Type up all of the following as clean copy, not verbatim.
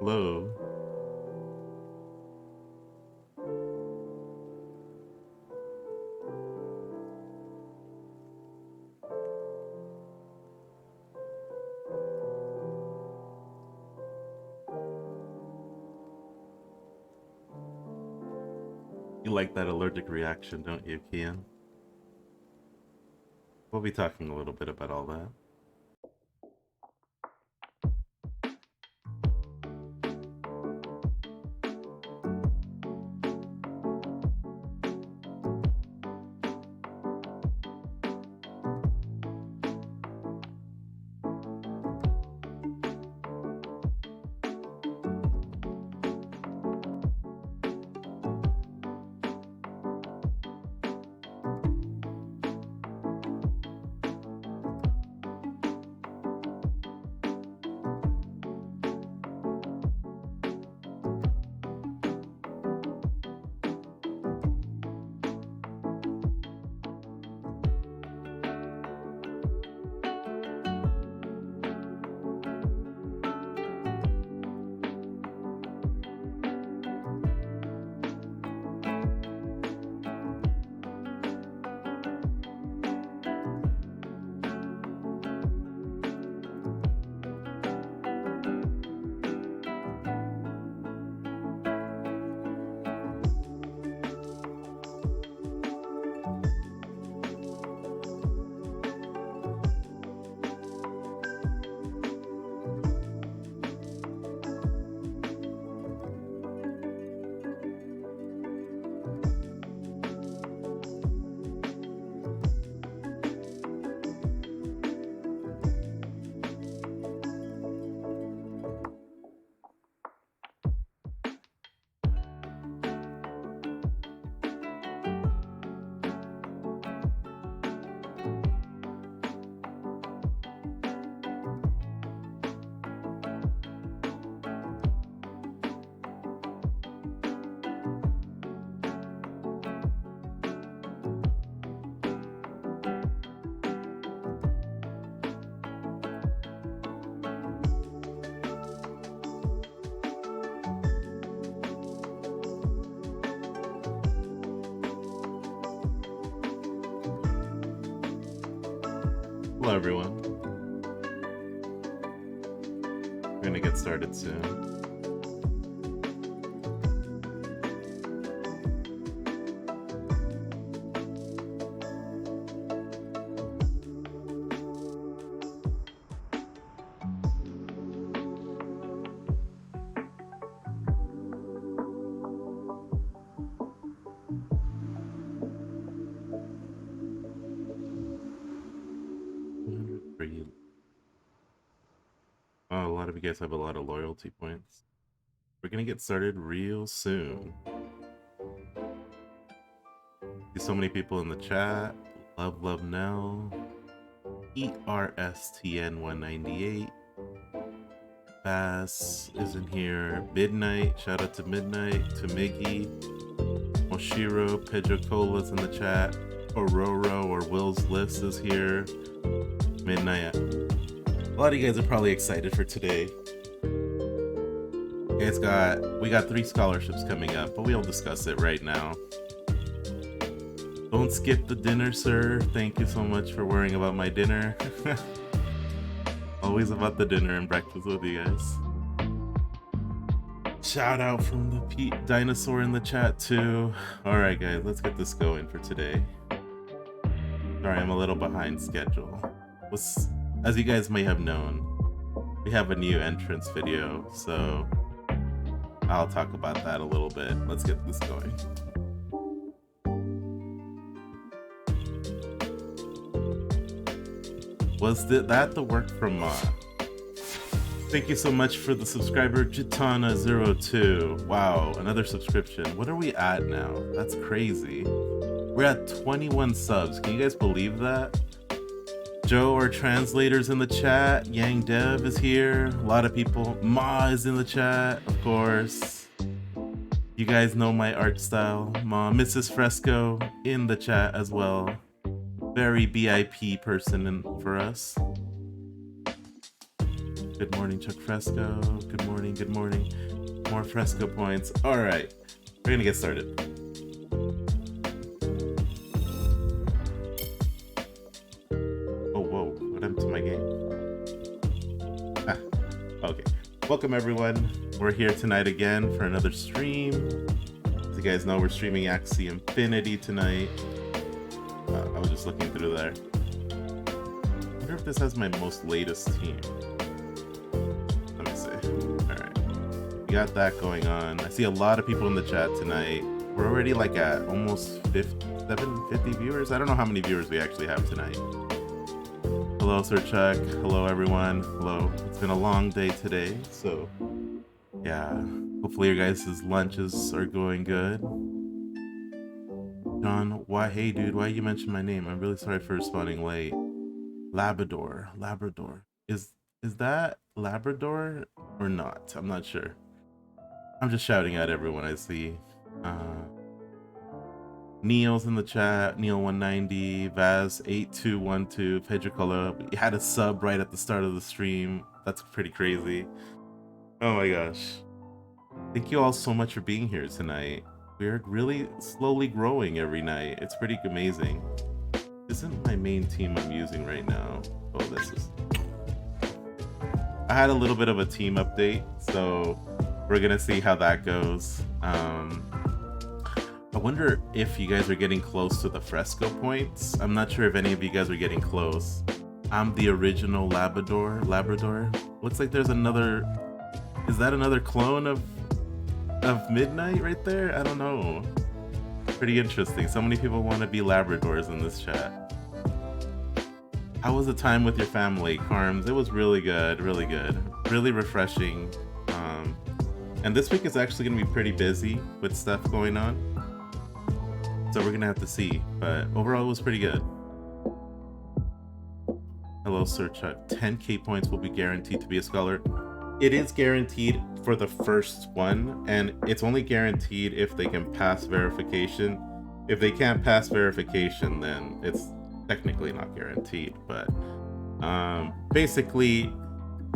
Hello. You like that allergic reaction, don't you, Kian? We'll be talking a little bit about all that. Hello, everyone. We're gonna get started soon. Oh, a lot of you guys have a lot of loyalty points. We're gonna get started real soon. See so many people in the chat. Love Nell. ERSTN198. Bass is in here. Midnight. Shout out to Midnight. To Miggy. Moshiro. Pedro Cola's in the chat. Ororo or Will's List is here. Midnight. A lot of you guys are probably excited for today. We got 3 scholarships coming up, but we'll discuss it right now. Don't skip the dinner, sir. Thank you so much for worrying about my dinner. Always about the dinner and breakfast with you guys. Shout out from the Pete Dinosaur in the chat too. Alright guys, let's get this going for today. Sorry, I'm a little behind schedule. As you guys may have known, we have a new entrance video, so I'll talk about that a little bit. Let's get this going. Was that the work from Ma? Thank you so much for the subscriber, Jitana02. Wow, another subscription. What are we at now? That's crazy. We're at 21 subs. Can you guys believe that? Joe, our translator's in the chat. Yang Dev is here. A lot of people. Ma is in the chat, of course. You guys know my art style. Ma, Mrs. Fresco in the chat as well. Very BIP person for us. Good morning, Chuck Fresco. Good morning, good morning. More Fresco points. All right, we're gonna get started. Oh, whoa, what happened to my game? Okay. Welcome, everyone. We're here tonight again for another stream. As you guys know, we're streaming Axie Infinity tonight. I was just looking through there. I wonder if this has my most latest team. Let me see. Alright. We got that going on. I see a lot of people in the chat tonight. We're already like at almost 50 viewers. I don't know how many viewers we actually have tonight. Hello, Sir Chuck. Hello, everyone. Hello. It's been a long day today, so yeah. Hopefully your guys' lunches are going good. John, why? Hey, dude, why you mention my name? I'm really sorry for responding late. Labrador. Is that Labrador or not? I'm not sure. I'm just shouting at everyone I see. Neil's in the chat. Neil190, Vaz8212, Pedrocola. You had a sub right at the start of the stream. That's pretty crazy. Oh my gosh. Thank you all so much for being here tonight. We're really slowly growing every night. It's pretty amazing. This isn't my main team I'm using right now. Oh, this is... I had a little bit of a team update, so we're gonna see how that goes. I wonder if you guys are getting close to the Fresco points. I'm not sure if any of you guys are getting close. I'm the original Labrador. Looks like there's another... Is that another clone of Midnight right there? I don't know. Pretty interesting. So many people want to be Labradors in this chat. How was the time with your family, Carms? It was really good, really refreshing. And this week is actually going to be pretty busy with stuff going on, so we're gonna have to see, but overall it was pretty good. Hello, Sir Chuck. 10k points will be guaranteed to be a scholar. It is guaranteed for the first one, and it's only guaranteed if they can pass verification. If they can't pass verification, then it's technically not guaranteed, but basically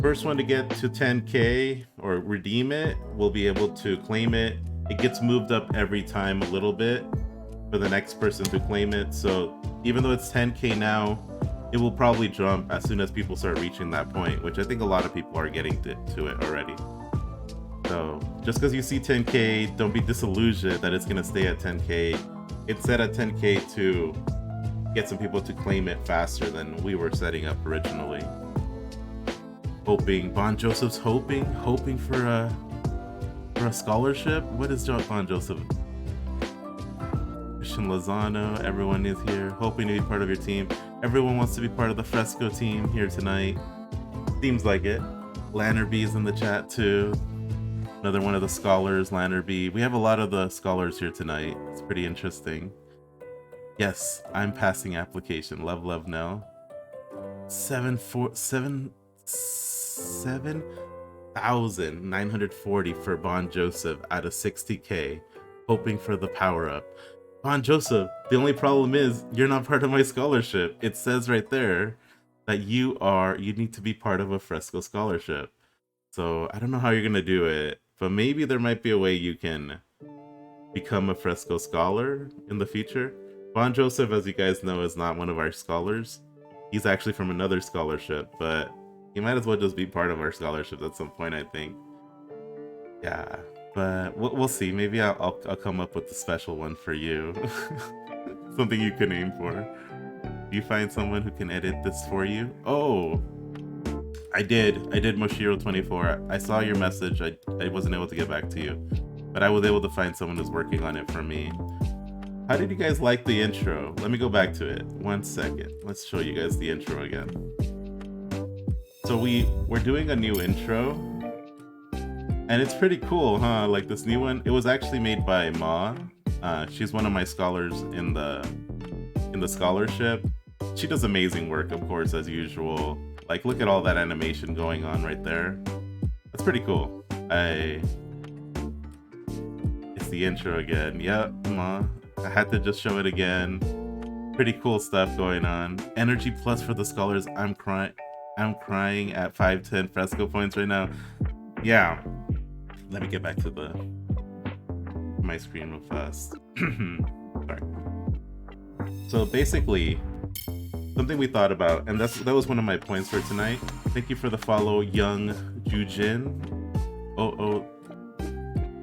first one to get to 10k or redeem it will be able to claim it. It gets moved up every time a little bit for the next person to claim it, so even though it's 10k now, it will probably jump as soon as people start reaching that point, which I think a lot of people are getting to it already. So just because you see 10k, don't be disillusioned that it's going to stay at 10k. It's set at 10k to get some people to claim it faster than we were setting up originally. Hoping, Bon Joseph's hoping for a scholarship? What is Bon Joseph? Christian Lozano, everyone is here, hoping to be part of your team. Everyone wants to be part of the Fresco team here tonight. Seems like it. Lannerby's in the chat too. Another one of the scholars, Lannerby. We have a lot of the scholars here tonight. It's pretty interesting. Yes, I'm passing application. Love no. 7,940 for Bon Joseph out of 60k, hoping for the power up. Bon Joseph, the only problem is you're not part of my scholarship. It says right there that you need to be part of a Fresco scholarship. So I don't know how you're gonna do it, but maybe there might be a way you can become a Fresco scholar in the future. Bon Joseph, as you guys know, is not one of our scholars. He's actually from another scholarship, but he might as well just be part of our scholarship at some point, I think. Yeah, but we'll see. Maybe I'll come up with a special one for you. Something you can aim for. Do you find someone who can edit this for you? Oh, I did Moshiro24. I saw your message. I wasn't able to get back to you, but I was able to find someone who's working on it for me. How did you guys like the intro? Let me go back to it. 1 second. Let's show you guys the intro again. So we're doing a new intro, and it's pretty cool, huh? Like this new one. It was actually made by Ma. She's one of my scholars in the scholarship. She does amazing work, of course, as usual. Like, look at all that animation going on right there. That's pretty cool. It's the intro again. Yep, Ma. I had to just show it again. Pretty cool stuff going on. Energy plus for the scholars. I'm crying. I'm crying at 510 Fresco points right now. Yeah. Let me get back to my screen real fast. Sorry. So basically, something we thought about, and that was one of my points for tonight. Thank you for the follow, Young Jujin. Oh,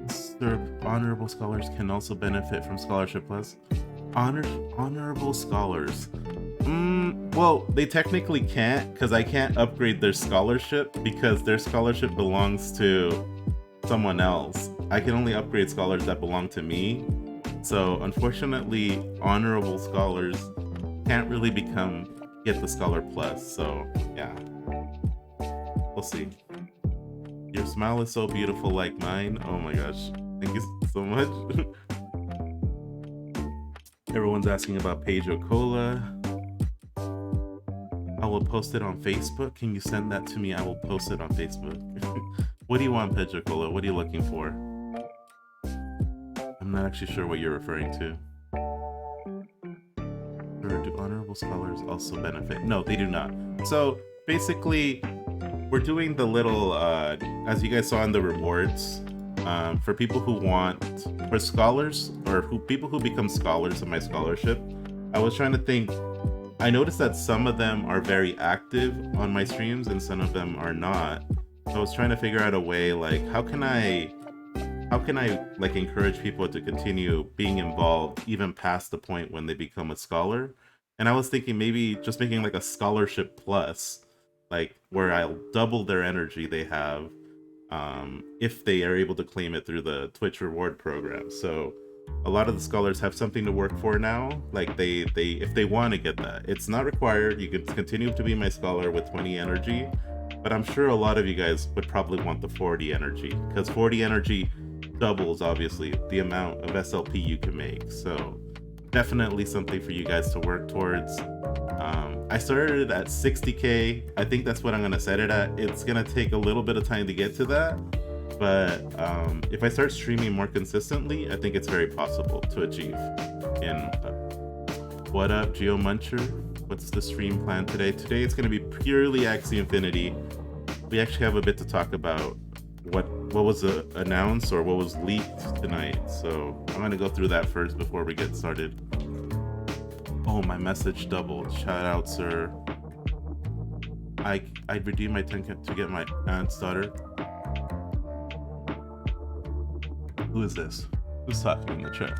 sir, honorable scholars can also benefit from Scholarship Plus. Honorable scholars. Well, they technically can't, because I can't upgrade their scholarship because their scholarship belongs to someone else. I can only upgrade scholars that belong to me. So unfortunately, honorable scholars can't really get the Scholar Plus. So yeah, we'll see. Your smile is so beautiful like mine. Oh my gosh, thank you so much. Everyone's asking about Paige Okola. I will post it on Facebook. Can you send that to me? I will post it on Facebook. What do you want, Paige Okola? What are you looking for? I'm not actually sure what you're referring to. Or do honorable scholars also benefit? No, they do not. So basically, we're doing the little, as you guys saw in the rewards, for people who for scholars, or people who become scholars of my scholarship. I was trying to think. I noticed that some of them are very active on my streams and some of them are not. So I was trying to figure out a way, like, how can I like encourage people to continue being involved even past the point when they become a scholar? And I was thinking maybe just making like a scholarship plus, like where I'll double their energy they have if they are able to claim it through the Twitch reward program. So a lot of the scholars have something to work for now. Like if they want to get that, it's not required. You can continue to be my scholar with 20 energy, but I'm sure a lot of you guys would probably want the 40 energy, because 40 energy doubles obviously the amount of SLP you can make. So definitely something for you guys to work towards. I started at 60k. I think that's what I'm gonna set it at. It's gonna take a little bit of time to get to that, but if I start streaming more consistently, I think it's very possible to achieve. And what up, Geo Muncher? What's the stream plan today? Today it's gonna be purely Axie Infinity. We actually have a bit to talk about what was announced or what was leaked tonight. So I'm gonna go through that first before we get started. Oh, my message doubled. Shout out, sir. I'd redeem my 10 to get my aunt's daughter. Who is this? Who's talking in the chat?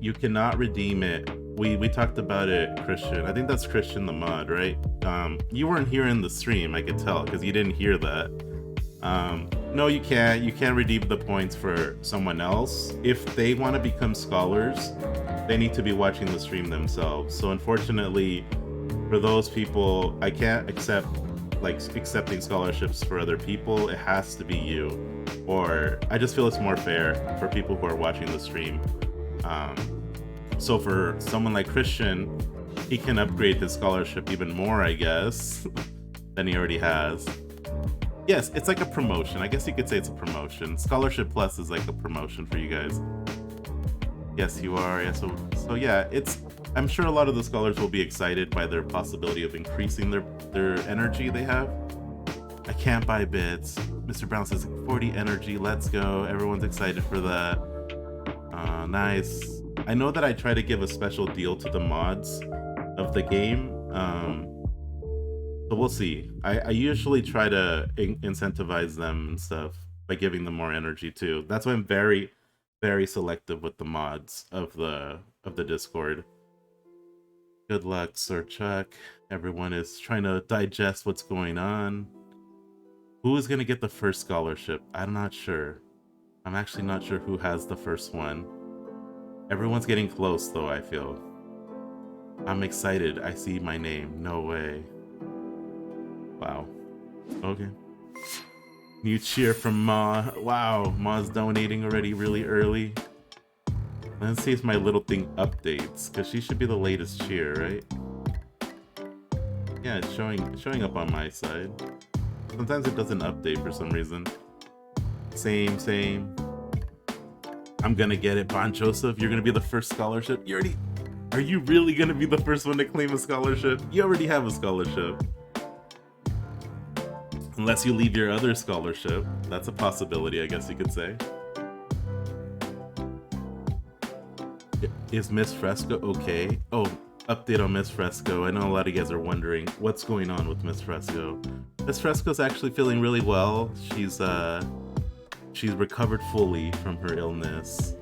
You cannot redeem it. We talked about it, Christian. I think that's Christian the mod, right? You weren't here in the stream, I could tell, because you didn't hear that. No, you can't. You can't redeem the points for someone else. If they want to become scholars, they need to be watching the stream themselves. So unfortunately, for those people, I can't accept accepting scholarships for other people. It has to be you. Or I just feel it's more fair for people who are watching the stream. So for someone like Christian, he can upgrade his scholarship even more, I guess, than he already has. Yes, it's like a promotion. I guess you could say it's a promotion. Scholarship Plus is like a promotion for you guys. Yes, you are. Yeah, so yeah, I'm sure a lot of the scholars will be excited by their possibility of increasing their energy they have. I can't buy bits. Mr. Brown says 40 energy. Let's go. Everyone's excited for that. Nice. I know that I try to give a special deal to the mods of the game. So we'll see. I usually try to incentivize them and stuff by giving them more energy too. That's why I'm very, very selective with the mods of the Discord. Good luck, Sir Chuck. Everyone is trying to digest what's going on. Who is gonna get the first scholarship? I'm not sure. I'm actually not sure who has the first one. Everyone's getting close though, I feel. I'm excited. I see my name. No way. Wow. Okay. New cheer from Ma. Wow, Ma's donating already really early. Let's see if my little thing updates, because she should be the latest cheer, right? Yeah, it's showing up on my side. Sometimes it doesn't update for some reason. Same. I'm gonna get it, Bon Joseph. You're gonna be the first scholarship. You already... Are you really gonna be the first one to claim a scholarship? You already have a scholarship. Unless you leave your other scholarship. That's a possibility, I guess you could say. Is Miss Fresco okay? Oh, update on Miss Fresco. I know a lot of you guys are wondering what's going on with Miss Fresco. Miss Fresco's actually feeling really well. She's recovered fully from her illness,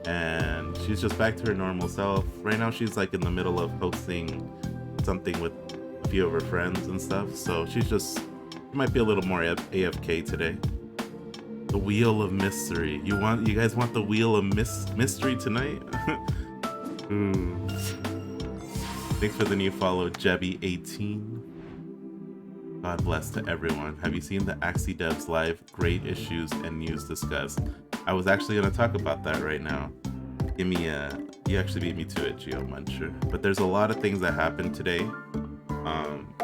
and she's just back to her normal self. Right now she's like in the middle of hosting something with a few of her friends and stuff, so she might be a little more AFK today. The Wheel of Mystery. You guys want the Wheel of Mystery tonight? Thanks for the new follow, Jebby18. God bless to everyone. Have you seen the Axie devs live? Great issues and news discussed. I was actually gonna talk about that right now. You actually beat me to it, Geo Muncher. But there's a lot of things that happened today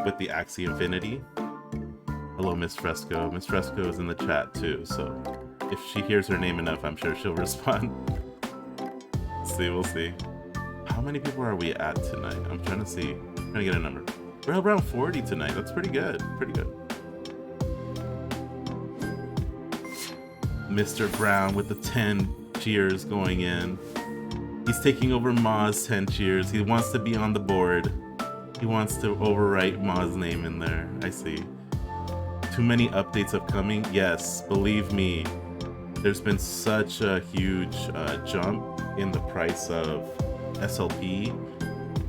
with the Axie Infinity. Hello, Miss Fresco. Miss Fresco is in the chat too, so if she hears her name enough, I'm sure she'll respond. We'll see. How many people are we at tonight? I'm trying to see. I'm trying to get a number. We're around 40 tonight. That's pretty good. Pretty good. Mr. Brown with the 10 cheers going in. He's taking over Ma's 10 cheers. He wants to be on the board. He wants to overwrite Ma's name in there. I see. Too many updates upcoming? Yes, believe me. There's been such a huge jump in the price of SLP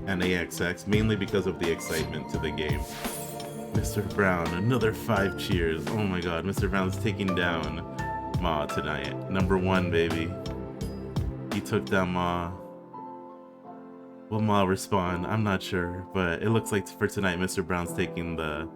and AXX, mainly because of the excitement to the game. Mr. Brown, another 5 cheers. Oh my god, Mr. Brown's taking down Ma tonight. Number 1, baby. He took down Ma. Will Ma respond? I'm not sure, but it looks like for tonight, Mr. Brown's taking the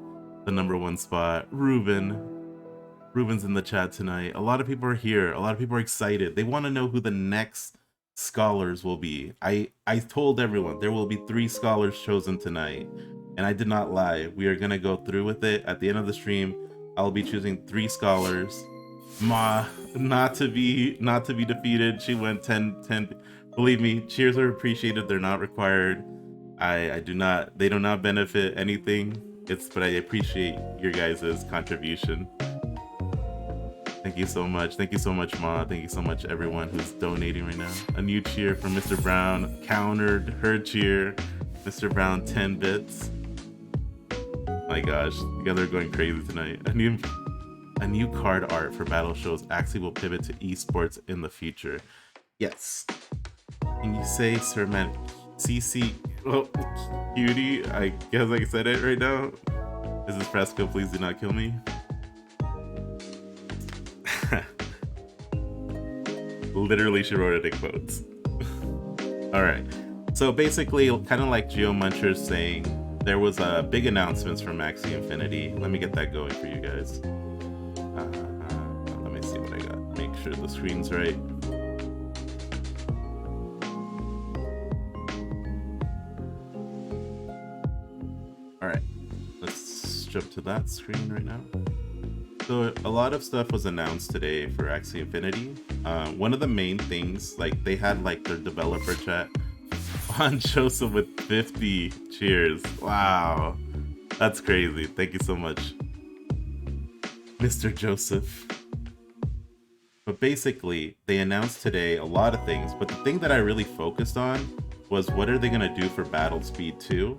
number 1 spot. Ruben's in the chat tonight. A lot of people are here. A lot of people are excited. They want to know who the next scholars will be. I told everyone there will be 3 scholars chosen tonight, and I did not lie. We are gonna go through with it. At the end of the stream, I'll be choosing 3 scholars. Ma, not to be defeated. She went 10. Believe me, cheers are appreciated. They're not required. They do not benefit anything. But I appreciate your guys' contribution. Thank you so much. Thank you so much, Ma. Thank you so much, everyone who's donating right now. A new cheer from Mr. Brown countered her cheer. Mr. Brown, 10 bits. My gosh, you guys are going crazy tonight. A new card art for battle shows Axie will pivot to esports in the future. Yes. Can you say Sir Man CC? Oh, cutie. I guess I said it right now. This is Fresco. Please do not kill me. Literally, she wrote it in quotes. Alright, so basically, kind of like Geo Muncher saying, there was big announcements from Axie Infinity. Let me get that going for you guys. Let me see what I got. Make sure the screen's right. Alright, let's jump to that screen right now. So a lot of stuff was announced today for Axie Infinity. One of the main things, like they had like their developer chat on Joseph with 50 cheers. Wow, that's crazy. Thank you so much, Mr. Joseph. But basically, they announced today a lot of things, but the thing that I really focused on was what are they gonna do for Battle Speed 2?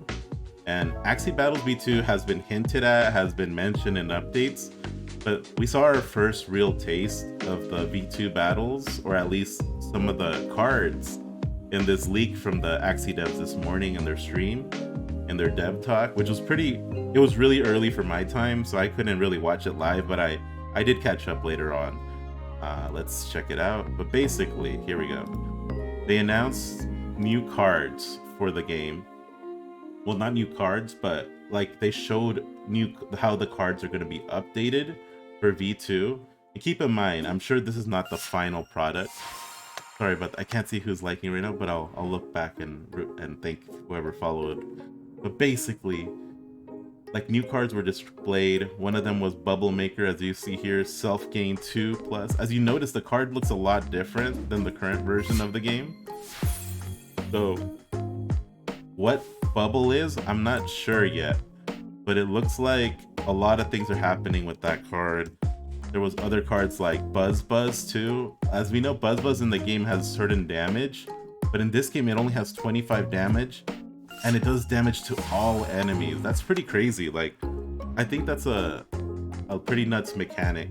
And Axie Battle Speed 2 has been hinted at, has been mentioned in updates, but we saw our first real taste of the V2 battles, or at least some of the cards in this leak from the Axie devs this morning in their stream, in their dev talk, which was it was really early for my time, so I couldn't really watch it live, but I did catch up later on. Let's check it out. But basically, here we go. They announced new cards for the game. Well, not new cards, but like they showed how the cards are going to be updated for V2. And keep in mind, I'm sure this is not the final product. Sorry, but I can't see who's liking right now, but I'll look back and thank whoever followed. But basically, like new cards were displayed. One of them was Bubble Maker, as you see here, Self Gain 2+. As you notice, the card looks a lot different than the current version of the game. So What bubble is, I'm not sure yet, but it looks like a lot of things are happening with that card. There was other cards like Buzz too. As we know, Buzz in the game has certain damage, but in this game it only has 25 damage, and it does damage to all enemies. That's pretty crazy. Like, I think that's a pretty nuts mechanic.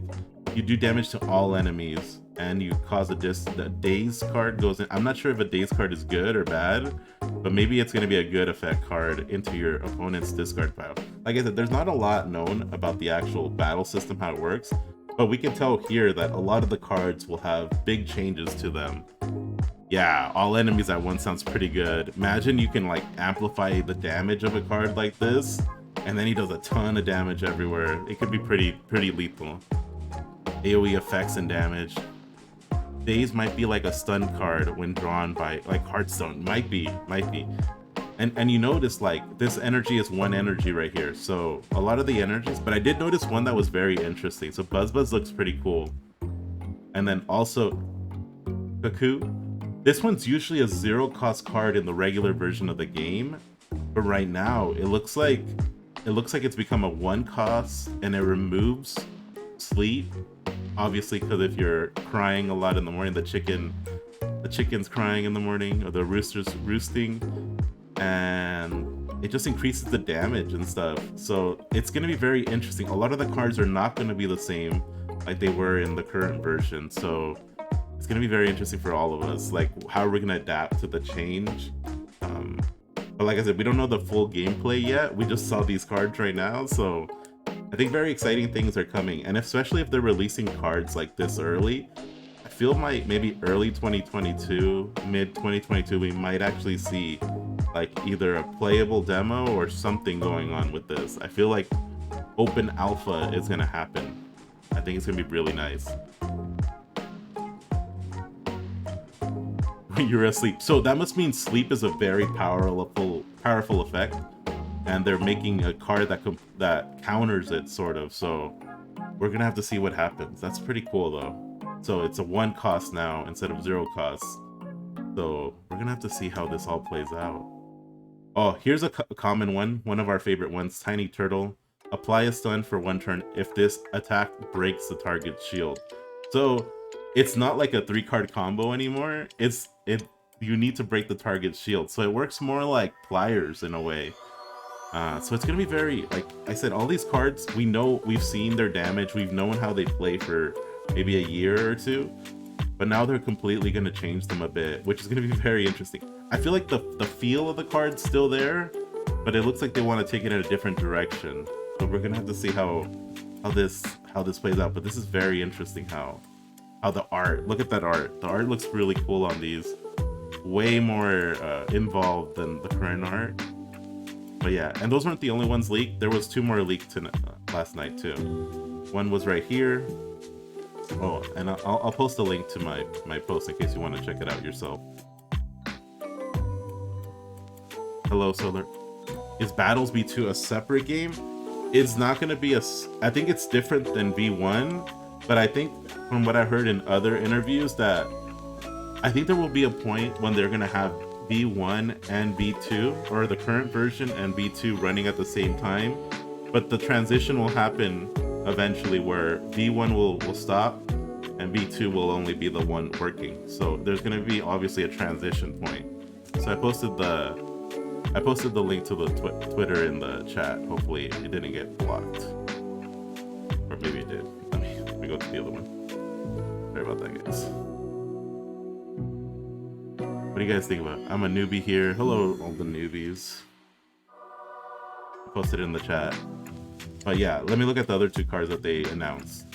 You do damage to all enemies, and you cause the Daze card goes in. I'm not sure if a Daze card is good or bad, but maybe it's going to be a good effect card into your opponent's discard pile. Like I said, there's not a lot known about the actual battle system, how it works, but we can tell here that a lot of the cards will have big changes to them. Yeah, all enemies at once sounds pretty good. Imagine you can like amplify the damage of a card like this, and then he does a ton of damage everywhere. It could be pretty lethal. AoE effects and damage. Daze might be like a stun card when drawn by like Hearthstone. Might be. And you notice like this energy is one energy right here. So a lot of the energies, but I did notice one that was very interesting. So Buzz looks pretty cool. And then also Cuckoo. This one's usually a 0-cost card in the regular version of the game, but right now it looks like it's become a 1-cost, and it removes sleep. Obviously, because if you're crying a lot in the morning, the chicken's crying in the morning, or the rooster's roosting, and it just increases the damage and stuff. So it's going to be very interesting. A lot of the cards are not going to be the same like they were in the current version. So it's going to be very interesting for all of us. Like, how are we going to adapt to the change? But like I said, we don't know the full gameplay yet. We just saw these cards right now. So I think very exciting things are coming. And especially if they're releasing cards like this early, I feel like maybe early 2022, mid 2022, we might actually see like either a playable demo or something going on with this. I feel like open alpha is going to happen. I think it's going to be really nice. You're asleep. So that must mean sleep is a very powerful effect, and they're making a card that counters it, sort of. So we're gonna have to see what happens. That's pretty cool though. So it's a 1-cost now instead of 0 costs. So we're gonna have to see how this all plays out. Oh, here's a common one of our favorite ones. Tiny Turtle. Apply a stun for 1 turn if this attack breaks the target's shield. So it's not like a 3-card combo anymore. You need to break the target's shield. So it works more like Pliers in a way. So it's gonna be very, like I said, all these cards, we've seen their damage, we've known how they play for maybe a year or two, but now they're completely gonna change them a bit, which is gonna be very interesting. I feel like the feel of the card's still there, but it looks like they want to take it in a different direction. So we're gonna have to see how this plays out. But this is very interesting how the art, look at that art. The art looks really cool on these. Way more involved than the current art. But yeah, and those weren't the only ones leaked. There was 2 more leaked last night too. One was right here. Oh, and I'll post a link to my post in case you want to check it out yourself. Hello, Solar. Is Battles V2 a separate game? It's not going to be I think it's different than V1, but I think from what I heard in other interviews that I think there will be a point when they're going to have V1 and V2, or the current version and V2 running at the same time, but the transition will happen eventually where V1 will stop and V2 will only be the one working. So there's going to be obviously a transition point. So I posted the link to the Twitter in the chat. Hopefully it didn't get blocked, or maybe it did. Let me go to the other one. Sorry about that, guys. What do you guys think about? I'm a newbie here. Hello, all the newbies. I posted it in the chat. But yeah, let me look at the other 2 cards that they announced.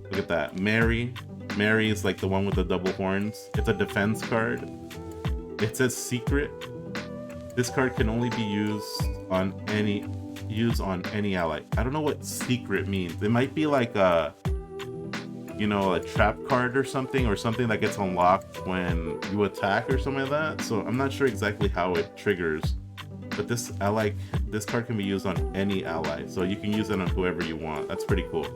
Look at that. Mary. Mary is like the one with the double horns. It's a defense card. It says secret. This card can only be used on any ally. I don't know what secret means. It might be like a trap card or something that gets unlocked when you attack or something like that. So I'm not sure exactly how it triggers, but this card can be used on any ally, so you can use it on whoever you want. That's pretty cool.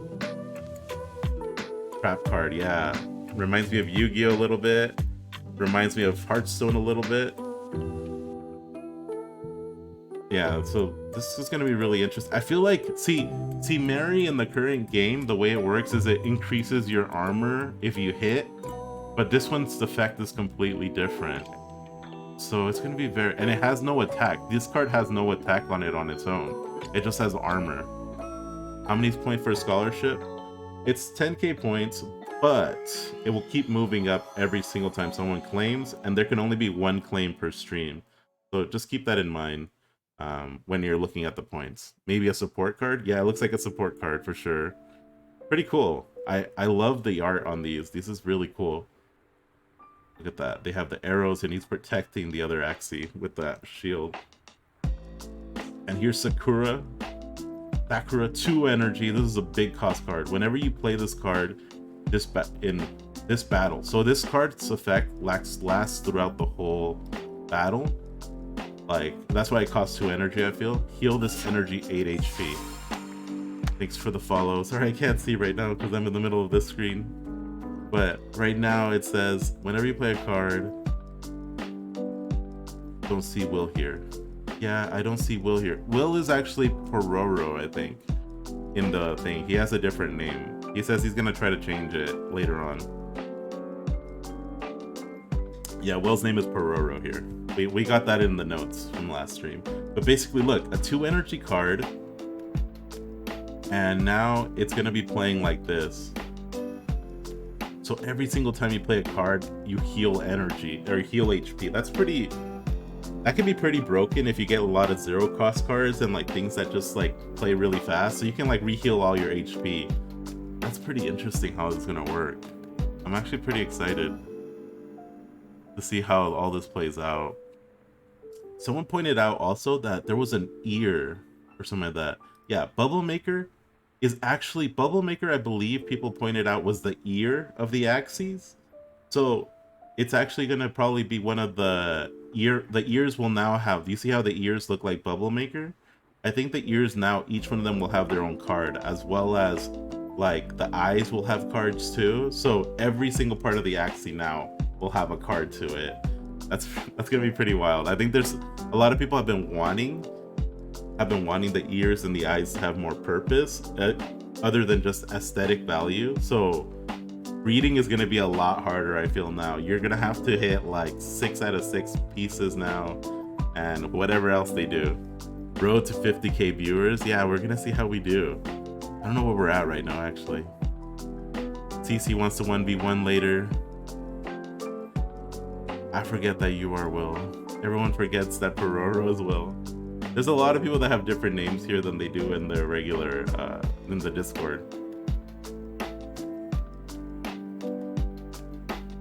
Trap card, yeah. Reminds me of Yu-Gi-Oh! A little bit. Reminds me of Hearthstone a little bit. Yeah, so this is gonna be really interesting. I feel like, see, Mary in the current game, the way it works is it increases your armor if you hit, but this one's effect is completely different. So it's gonna be very, and it has no attack. This card has no attack on it on its own. It just has armor. How many points for a scholarship? It's 10k points, but it will keep moving up every single time someone claims, and there can only be one claim per stream. So just keep that in mind. When you're looking at the points. Maybe a support card? Yeah, it looks like a support card for sure. Pretty cool. I love the art on these. This is really cool. Look at that. They have the arrows and he's protecting the other Axie with that shield. And here's Sakura. Sakura 2 energy. This is a big cost card. Whenever you play this card in this battle. So this card's effect lasts throughout the whole battle. Like, that's why it costs 2 energy, I feel. Heal this energy 8 HP. Thanks for the follow. Sorry, I can't see right now because I'm in the middle of this screen. But right now it says, whenever you play a card, don't see Will here. Yeah, I don't see Will here. Will is actually Pororo, I think, in the thing. He has a different name. He says he's gonna try to change it later on. Yeah, Will's name is Pororo here. We got that in the notes from last stream. But basically, look, a 2 energy card, and now it's gonna be playing like this. So every single time you play a card, you heal energy or heal HP. That can be pretty broken if you get a lot of 0 cost cards and like things that just like play really fast. So you can like reheal all your HP. That's pretty interesting how this is gonna work. I'm actually pretty excited to see how all this plays out. Someone pointed out also that there was an ear or something like that. Yeah, Bubble Maker is actually, Bubble Maker, I believe people pointed out, was the ear of the Axies. So it's actually gonna probably be one of the ears will now have, do you see how the ears look like Bubble Maker? I think the ears now, each one of them will have their own card, as well as like the eyes will have cards too. So every single part of the Axie now will have a card to it. That's gonna be pretty wild. I think there's a lot of people have been wanting the ears and the eyes to have more purpose other than just aesthetic value. So reading is gonna be a lot harder, I feel now. You're gonna have to hit like 6 out of 6 pieces now and whatever else they do. Road to 50k viewers. Yeah, we're gonna see how we do. I don't know where we're at right now, actually. TC wants to 1v1 later. I forget that you are Will. Everyone forgets that Pororo is Will. There's a lot of people that have different names here than they do in the regular, in the Discord.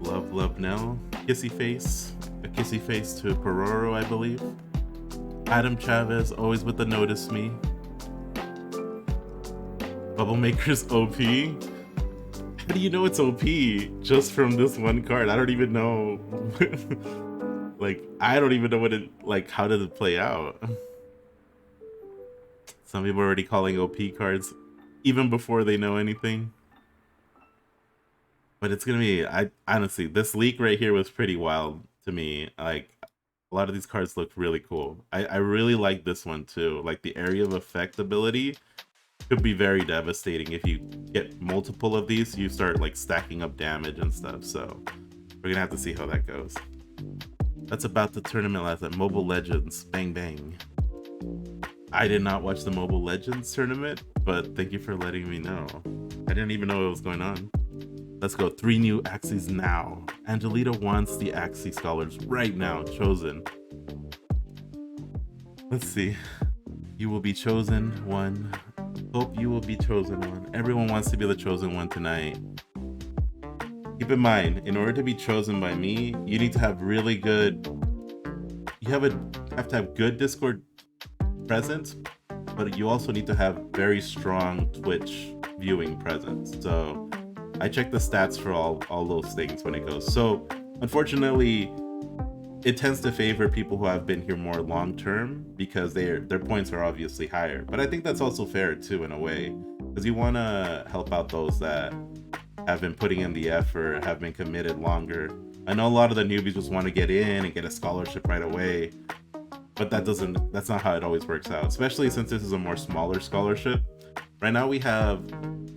Love Nell. Kissy face. A kissy face to Pororo, I believe. Adam Chavez, always with the notice me. Bubble Maker's OP. How do you know it's OP just from this one card? I don't even know. Like, I don't even know what it, like, how did it play out? Some people are already calling OP cards even before they know anything. But it's gonna be, honestly, this leak right here was pretty wild to me. Like, a lot of these cards look really cool. I really like this one too. Like, the area of effect ability could be very devastating if you get multiple of these. You start like stacking up damage and stuff. So we're gonna have to see how that goes. That's about the tournament last night. Mobile Legends, bang bang. I did not watch the Mobile Legends tournament, but thank you for letting me know. I didn't even know what was going on. Let's go. 3 new Axies now. Angelita wants the Axie scholars right now. Chosen. Let's see. You will be chosen one. Hope you will be chosen one. Everyone wants to be the chosen one tonight. Keep in mind, in order to be chosen by me, you need to have really good, you have to have good Discord presence, but you also need to have very strong Twitch viewing presence. So I check the stats for all those things when it goes. So unfortunately, it tends to favor people who have been here more long term because their points are obviously higher. But I think that's also fair too, in a way, because you want to help out those that have been putting in the effort, have been committed longer. I know a lot of the newbies just want to get in and get a scholarship right away, but that's not how it always works out, especially since this is a more smaller scholarship. Right now we have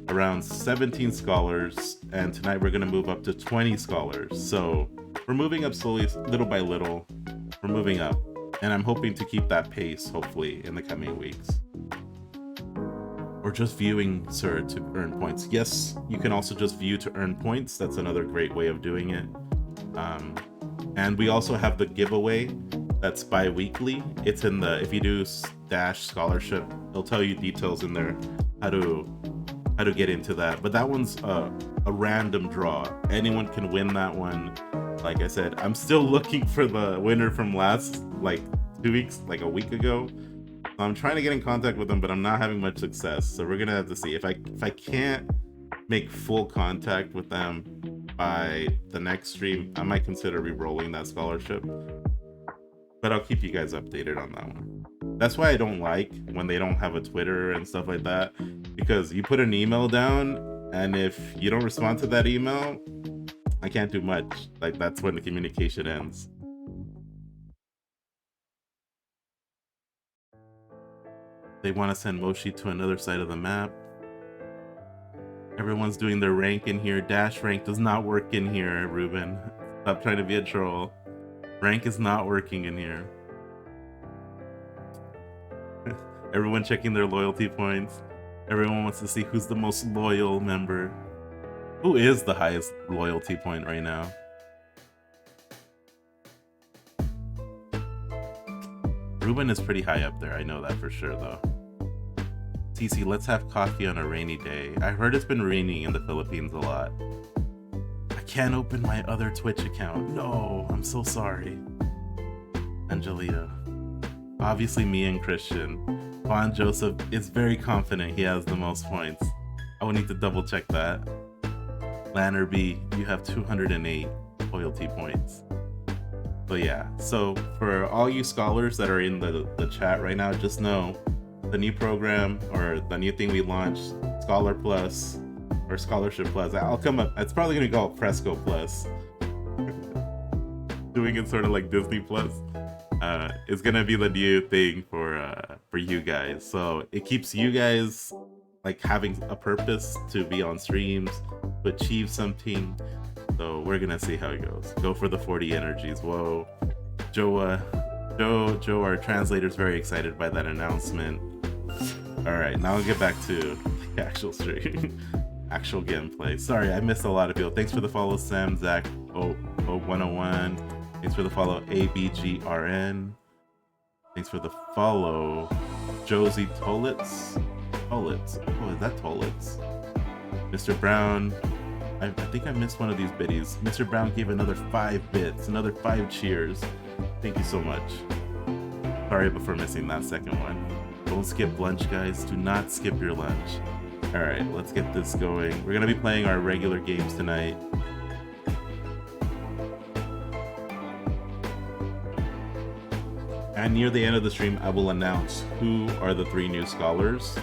around 17 scholars, and tonight we're going to move up to 20 scholars. So we're moving up slowly, little by little. We're moving up, and I'm hoping to keep that pace, hopefully, in the coming weeks. Or just viewing, sir, to earn points. Yes, you can also just view to earn points. That's another great way of doing it. And we also have the giveaway that's bi-weekly. It's in the, if you do dash scholarship, it'll tell you details in there how to get into that. But that one's a random draw. Anyone can win that one. Like I said, I'm still looking for the winner from last, like 2 weeks, like a week ago. I'm trying to get in contact with them, but I'm not having much success. So we're gonna have to see if I can't make full contact with them by the next stream. I might consider re-rolling that scholarship, but I'll keep you guys updated on that one. That's why I don't like when they don't have a Twitter and stuff like that, because you put an email down, and if you don't respond to that email, I can't do much. Like, that's when the communication ends. They want to send Moshi to another side of the map. Everyone's doing their rank in here. Dash rank does not work in here, Ruben. Stop trying to be a troll. Rank is not working in here. Everyone checking their loyalty points. Everyone wants to see who's the most loyal member. Who is the highest loyalty point right now? Ruben is pretty high up there. I know that for sure, though. TC, let's have coffee on a rainy day. I heard it's been raining in the Philippines a lot. I can't open my other Twitch account. No, I'm so sorry. Angelita. Obviously me and Christian. Juan Joseph is very confident he has the most points. I will need to double check that. Lanner B, you have 208 loyalty points. But yeah, so for all you scholars that are in the chat right now, just know the new program, or the new thing we launched, Scholar Plus or Scholarship Plus. I'll come up. It's probably gonna go Fresco Plus. Doing it sort of like Disney Plus. It's gonna be the new thing for you guys. So it keeps you guys like having a purpose to be on streams, to achieve something. So we're gonna see how it goes. Go for the 40 energies. Whoa, Joe, our translator's very excited by that announcement. All right, now I'll get back to the actual stream, actual gameplay. Sorry, I missed a lot of people. Thanks for the follow, Sam, Zach, 101. Thanks for the follow, ABGRN. Thanks for the follow, Josie Tolitz. Oh, is that Tolitz? Mr. Brown. I think I missed one of these biddies. Mr. Brown gave another 5 bits, another 5 cheers. Thank you so much. Sorry for missing that second one. Don't skip lunch, guys. Do not skip your lunch. All right, let's get this going. We're gonna be playing our regular games tonight. And near the end of the stream, I will announce who are the 3 new scholars.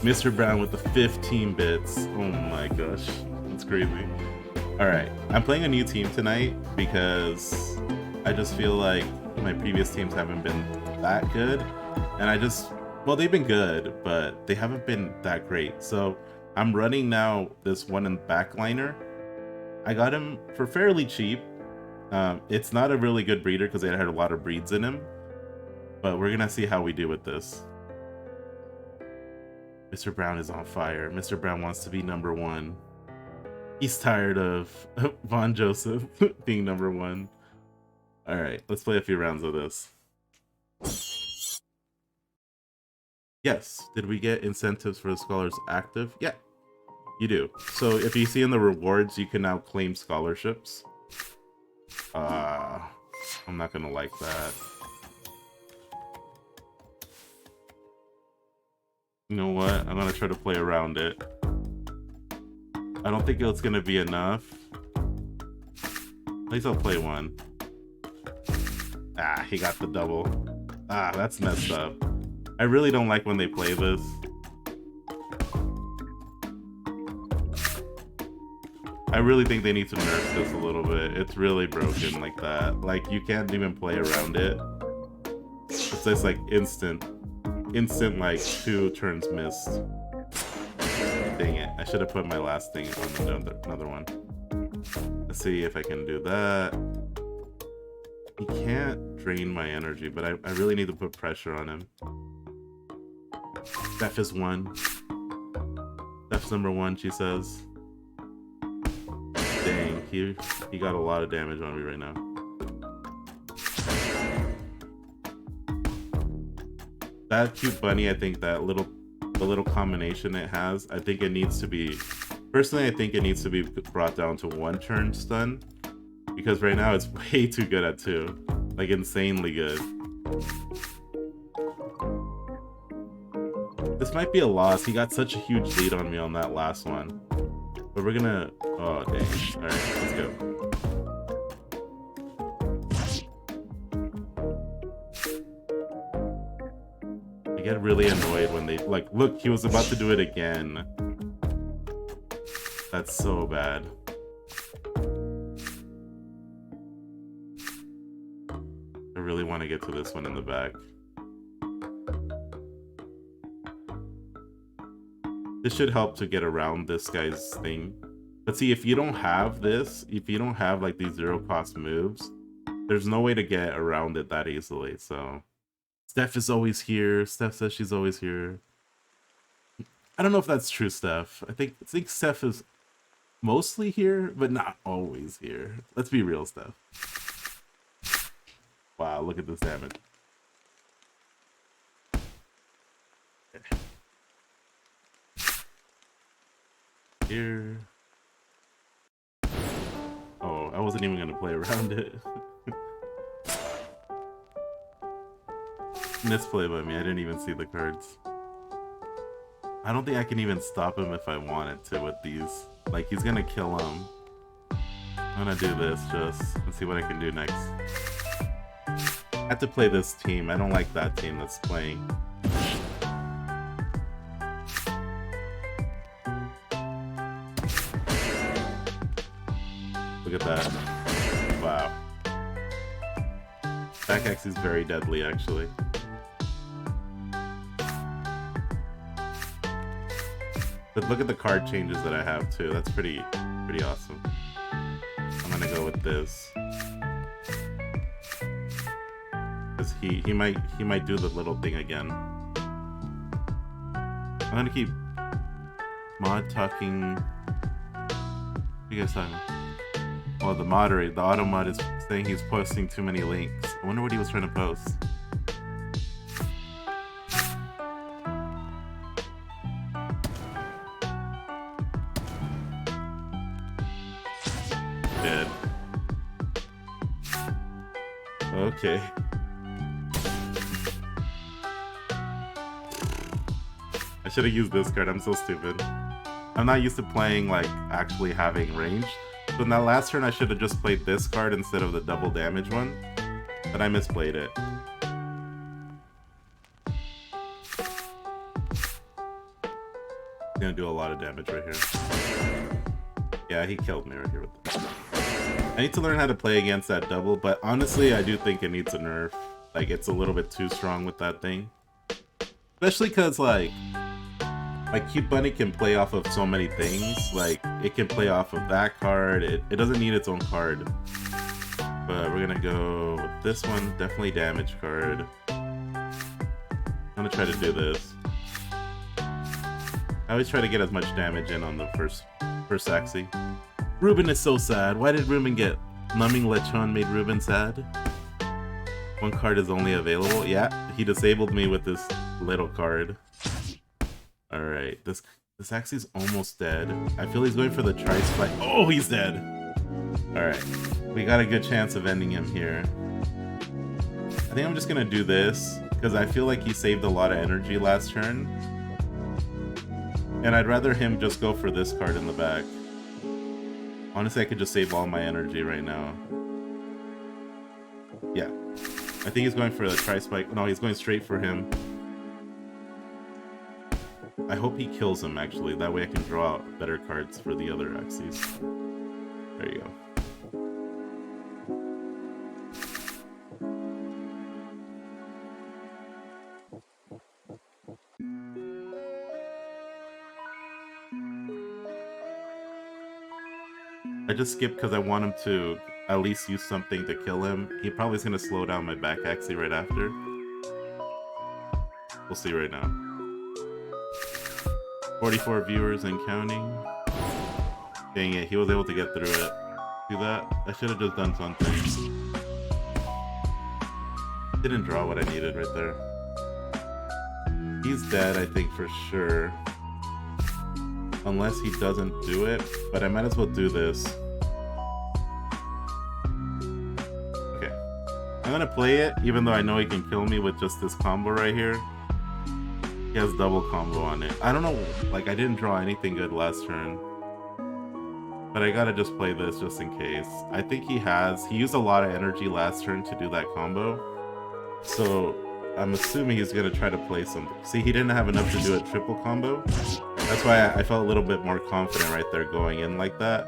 Mr. Brown with the 15 bits. Oh my gosh, that's crazy. All right, I'm playing a new team tonight because I just feel like my previous teams haven't been that good. And well, they've been good, but they haven't been that great. So I'm running now this one in backliner. I got him for fairly cheap. It's not a really good breeder because it had a lot of breeds in him, but we're gonna see how we do with this. Mr. Brown is on fire. Mr. Brown wants to be number 1. He's tired of Von Joseph being number 1. All right, let's play a few rounds of this. Yes, did we get incentives for the scholars active? Yeah, you do. So if you see in the rewards, you can now claim scholarships. I'm not gonna like that. You know what? I'm gonna try to play around it. I don't think it's gonna be enough. At least I'll play one. Ah, he got the double. Ah, that's messed up. I really don't like when they play this. I really think they need to nerf this a little bit. It's really broken like that. Like, you can't even play around it. It's just like instant like 2 turns missed. Dang it. I should have put my last thing on another one. Let's see if I can do that. He can't drain my energy, but I really need to put pressure on him. Steph is 1. Steph's number 1, she says. Dang, he got a lot of damage on me right now. That cute bunny, I think the little combination it has, I think it needs to be, personally I think it needs to be brought down to 1 turn stun, because right now it's way too good at 2, like insanely good. This might be a loss. He got such a huge lead on me on that last one, but we're gonna, oh dang, all right, let's go. I get really annoyed when they, like, look, he was about to do it again. That's so bad. I really want to get to this one in the back. This should help to get around this guy's thing. But see, if you don't have this, if you don't have like these 0-cost moves, there's no way to get around it that easily, so. Steph is always here. Steph says she's always here. I don't know if that's true, Steph. I think Steph is mostly here, but not always here. Let's be real, Steph. Wow, look at this damage. Okay. Here. Oh, I wasn't even gonna play around it. Misplay by me, I didn't even see the cards. I don't think I can even stop him if I wanted to with these. Like, he's gonna kill him. I'm gonna do this just and see what I can do next. I have to play this team. I don't like that team that's playing. Look at that. Wow. Back Axie is very deadly, actually. But look at the card changes that I have too. That's pretty awesome. I'm gonna go with this. Cause he might do the little thing again. I'm gonna keep mod talking. What are you guys talking? Well, the auto mod is saying he's posting too many links. I wonder what he was trying to post. Dead. Okay. I should have used this card. I'm so stupid. I'm not used to playing, like, actually having range. So in that last turn, I should have just played this card instead of the double damage one. But I misplayed it. He's gonna do a lot of damage right here. Yeah, he killed me right here with this. I need to learn how to play against that double, but honestly, I do think it needs a nerf. Like, it's a little bit too strong with that thing. Especially because, like Cute Bunny can play off of so many things. Like, it can play off of that card. It doesn't need its own card. But we're gonna go with this one. Definitely damage card. I'm gonna try to do this. I always try to get as much damage in on the first Axie. Ruben is so sad. Why did Ruben get Numbing Lechon made Ruben sad? One card is only available. Yeah, he disabled me with this little card. Alright, this Axie's almost dead. I feel he's going for the tri-spike. Oh, he's dead! Alright, we got a good chance of ending him here. I think I'm just gonna do this, because I feel like he saved a lot of energy last turn. And I'd rather him just go for this card in the back. Honestly, I could just save all my energy right now. Yeah. I think he's going for the tri-spike. No, he's going straight for him. I hope he kills him, actually. That way I can draw out better cards for the other Axies. There you go. I just skipped because I want him to at least use something to kill him. He probably is going to slow down my back Axie right after. We'll see right now. 44 viewers and counting. Dang it, he was able to get through it. See that? I should have just done something. Didn't draw what I needed right there. He's dead, I think, for sure. Unless he doesn't do it, but I might as well do this. Okay. I'm gonna play it, even though I know he can kill me with just this combo right here. He has double combo on it. I don't know, like, I didn't draw anything good last turn. But I gotta just play this just in case. I think he used a lot of energy last turn to do that combo. So I'm assuming he's gonna try to play something. See, he didn't have enough to do a triple combo. That's why I felt a little bit more confident right there going in like that.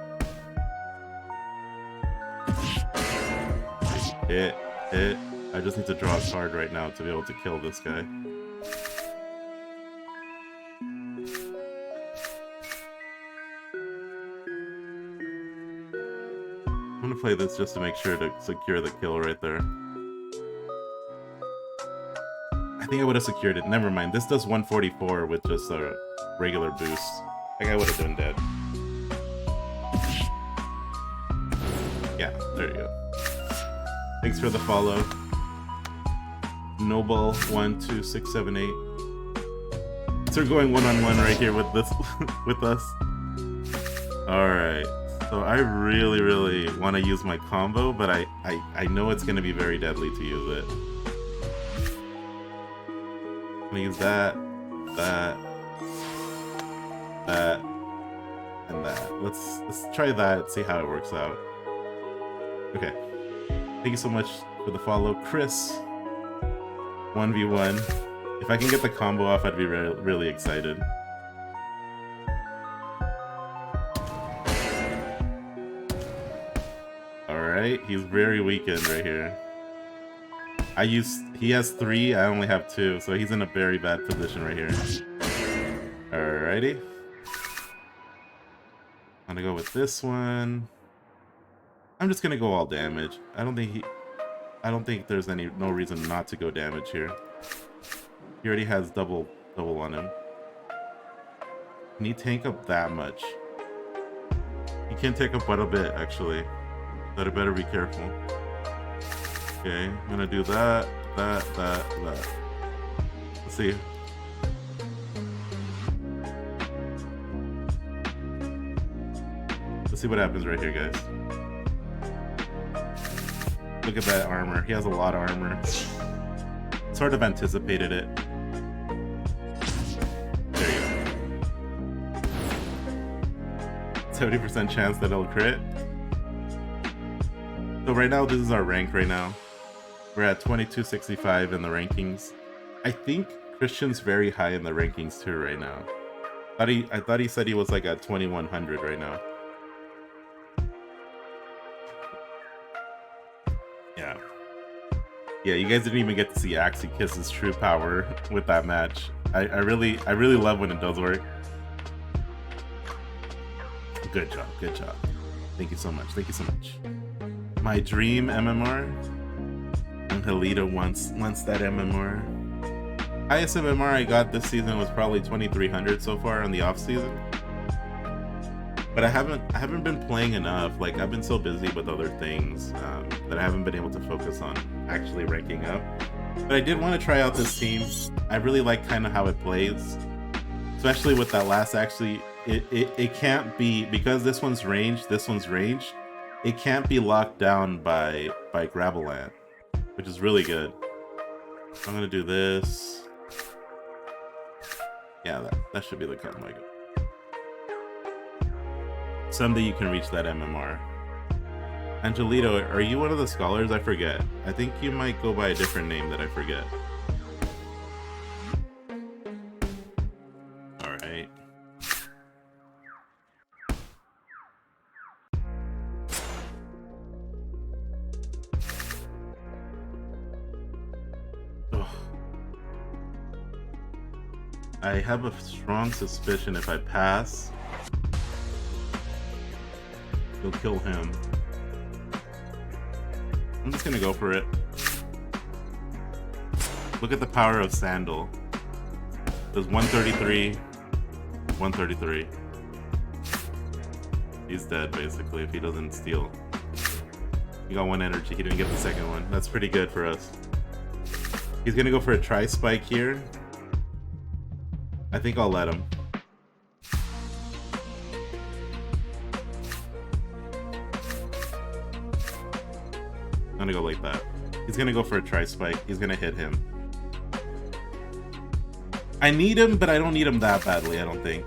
Hit. I just need to draw a card right now to be able to kill this guy. I'm gonna play this just to make sure to secure the kill right there. I think I would have secured it. Never mind. This does 144 with just a regular boost. I think I would have been dead. Yeah, there you go. Thanks for the follow. Noble 12678. So we're going one-on-one right here with this with us. Alright. So I really want to use my combo, but I know it's gonna be very deadly to use it. I'm gonna use that, and that. Let's try that, see how it works out. Okay. Thank you so much for the follow, Chris. 1v1. If I can get the combo off, I'd be really excited. Alright, he's very weakened right here. He has 3, I only have 2, so he's in a very bad position right here. Alrighty. I'm gonna go with this one. I'm just gonna go all damage. I don't think there's no reason not to go damage here. He already has double on him. Can he tank up that much? He can take up quite a bit, actually. But I better be careful. Okay, I'm gonna do that. Let's see. Let's see what happens right here, guys. Look at that armor. He has a lot of armor. Sort of anticipated it. There you go. 70% chance that it'll crit. So right now, this is our rank right now. We're at 2265 in the rankings. I think Christian's very high in the rankings too right now. I thought he said he was like at 2100 right now. Yeah, you guys didn't even get to see Axie kiss his true power with that match. I really love when it does work. Good job. Thank you so much. My dream MMR? Angelita wants that MMR. Highest MMR I got this season was probably 2300 so far on the off season. But I haven't been playing enough. Like, I've been so busy with other things that I haven't been able to focus on actually ranking up. But I did want to try out this team. I really like kind of how it plays, especially with that last Axie. It can't be, because this one's ranged. It can't be locked down by Graveland, which is really good. So I'm gonna do this. Yeah, that should be the combo I go. Someday you can reach that MMR. Angelito, are you one of the scholars? I forget. I think you might go by a different name that I forget. Alright. I have a strong suspicion if I pass, he'll kill him. I'm just gonna go for it. Look at the power of Sandal. There's 133, 133. He's dead, basically, if he doesn't steal. He got one energy, he didn't get the second one. That's pretty good for us. He's gonna go for a tri-spike here. I think I'll let him. I'm gonna go like that. He's gonna go for a tri-spike. He's gonna hit him. I need him, but I don't need him that badly, I don't think.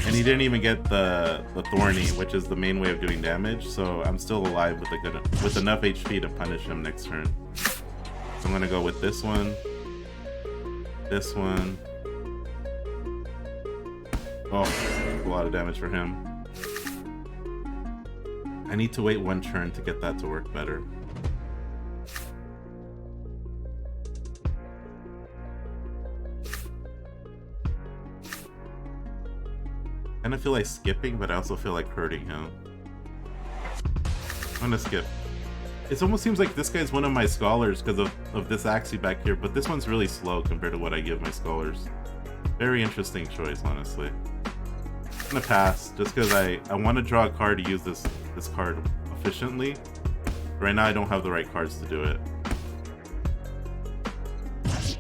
And he didn't even get the Thorny, which is the main way of doing damage, so I'm still alive with enough HP to punish him next turn. So I'm gonna go with this one. This one. Oh, a lot of damage for him. I need to wait one turn to get that to work better. I kind of feel like skipping, but I also feel like hurting him. I'm gonna skip. It almost seems like this guy's one of my scholars because of this Axie back here, but this one's really slow compared to what I give my scholars. Very interesting choice, honestly. I'm gonna pass just because I want to draw a card to use this card efficiently. Right now I don't have the right cards to do it.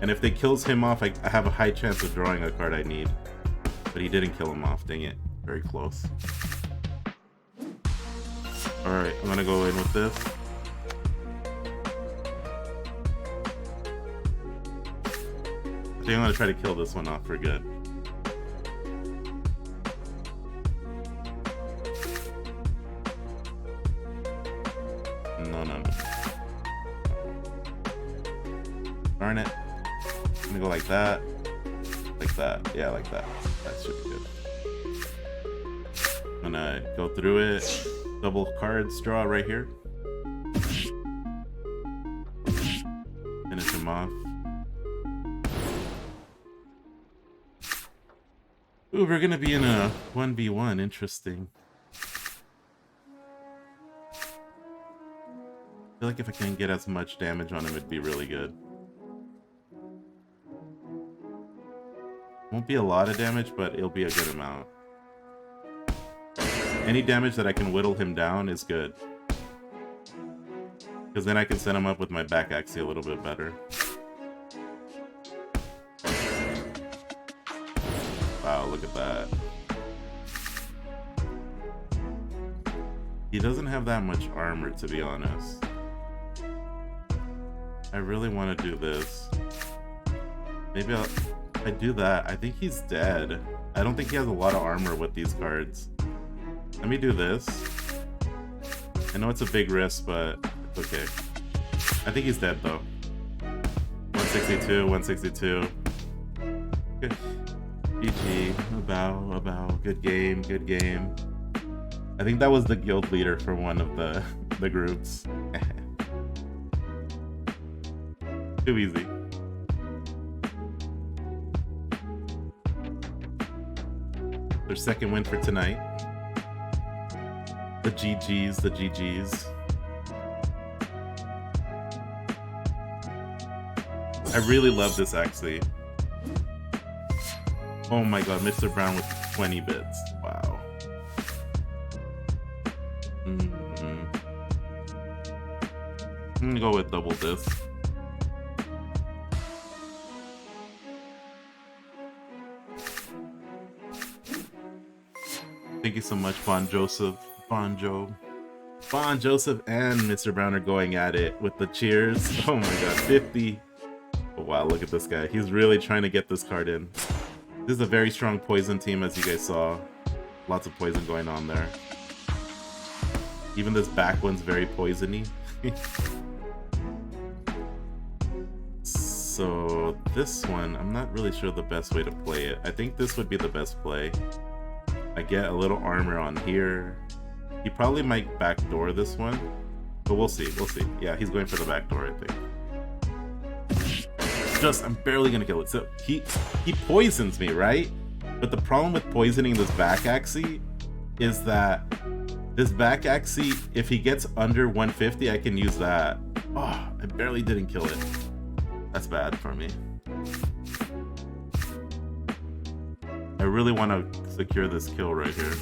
And if they kills him off, I have a high chance of drawing a card I need. But he didn't kill him off, dang it. Very close. Alright, I'm gonna go in with this. I think I'm gonna try to kill this one off for good. No. Darn it. I'm gonna go like that. Like that. Yeah, like that. That should be good. I'm gonna go through it. Double cards draw right here. Finish him off. Ooh, we're gonna be in a 1v1. Interesting. I feel like if I can get as much damage on him, it'd be really good. Won't be a lot of damage, but it'll be a good amount. Any damage that I can whittle him down is good. Because then I can set him up with my back Axie a little bit better. Wow, look at that. He doesn't have that much armor, to be honest. I really want to do this. Maybe if I do that, I think he's dead. I don't think he has a lot of armor with these cards. Let me do this. I know it's a big risk, but it's okay. I think he's dead though. 162, 162. Good. GG. A bow. Good game, good game. I think that was the guild leader for one of the groups. Too easy. Their second win for tonight. The GGs, the GGs. I really love this Axie. Oh my god, Mr. Brown with 20 bits. Wow. I'm gonna go with double this. Thank you so much, Bon Joseph. Bon Joseph and Mr. Brown are going at it with the cheers. Oh my god, 50. Oh wow, look at this guy. He's really trying to get this card in. This is a very strong poison team, as you guys saw. Lots of poison going on there. Even this back one's very poisony. So this one, I'm not really sure the best way to play it. I think this would be the best play. I get a little armor on here. He probably might backdoor this one, but we'll see, we'll see. Yeah, he's going for the backdoor, I think. I'm barely gonna kill it. So he poisons me, right? But the problem with poisoning this back Axie is that this back Axie, if he gets under 150, I can use that. Oh, I barely didn't kill it. That's bad for me. I really want to secure this kill right here.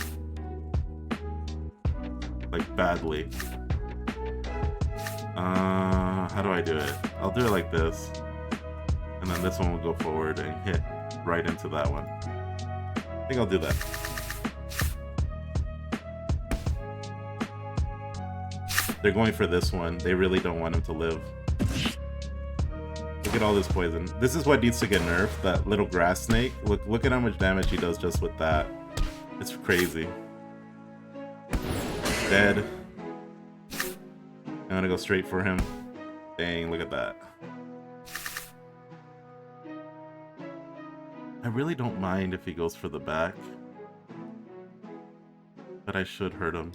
Like, badly. How do I do it? I'll do it like this. And then this one will go forward and hit right into that one. I think I'll do that. They're going for this one. They really don't want him to live. Look at all this poison. This is what needs to get nerfed, that little grass snake. Look at how much damage he does just with that. It's crazy. Dead. I'm gonna go straight for him. Dang, look at that. I really don't mind if he goes for the back. But I should hurt him.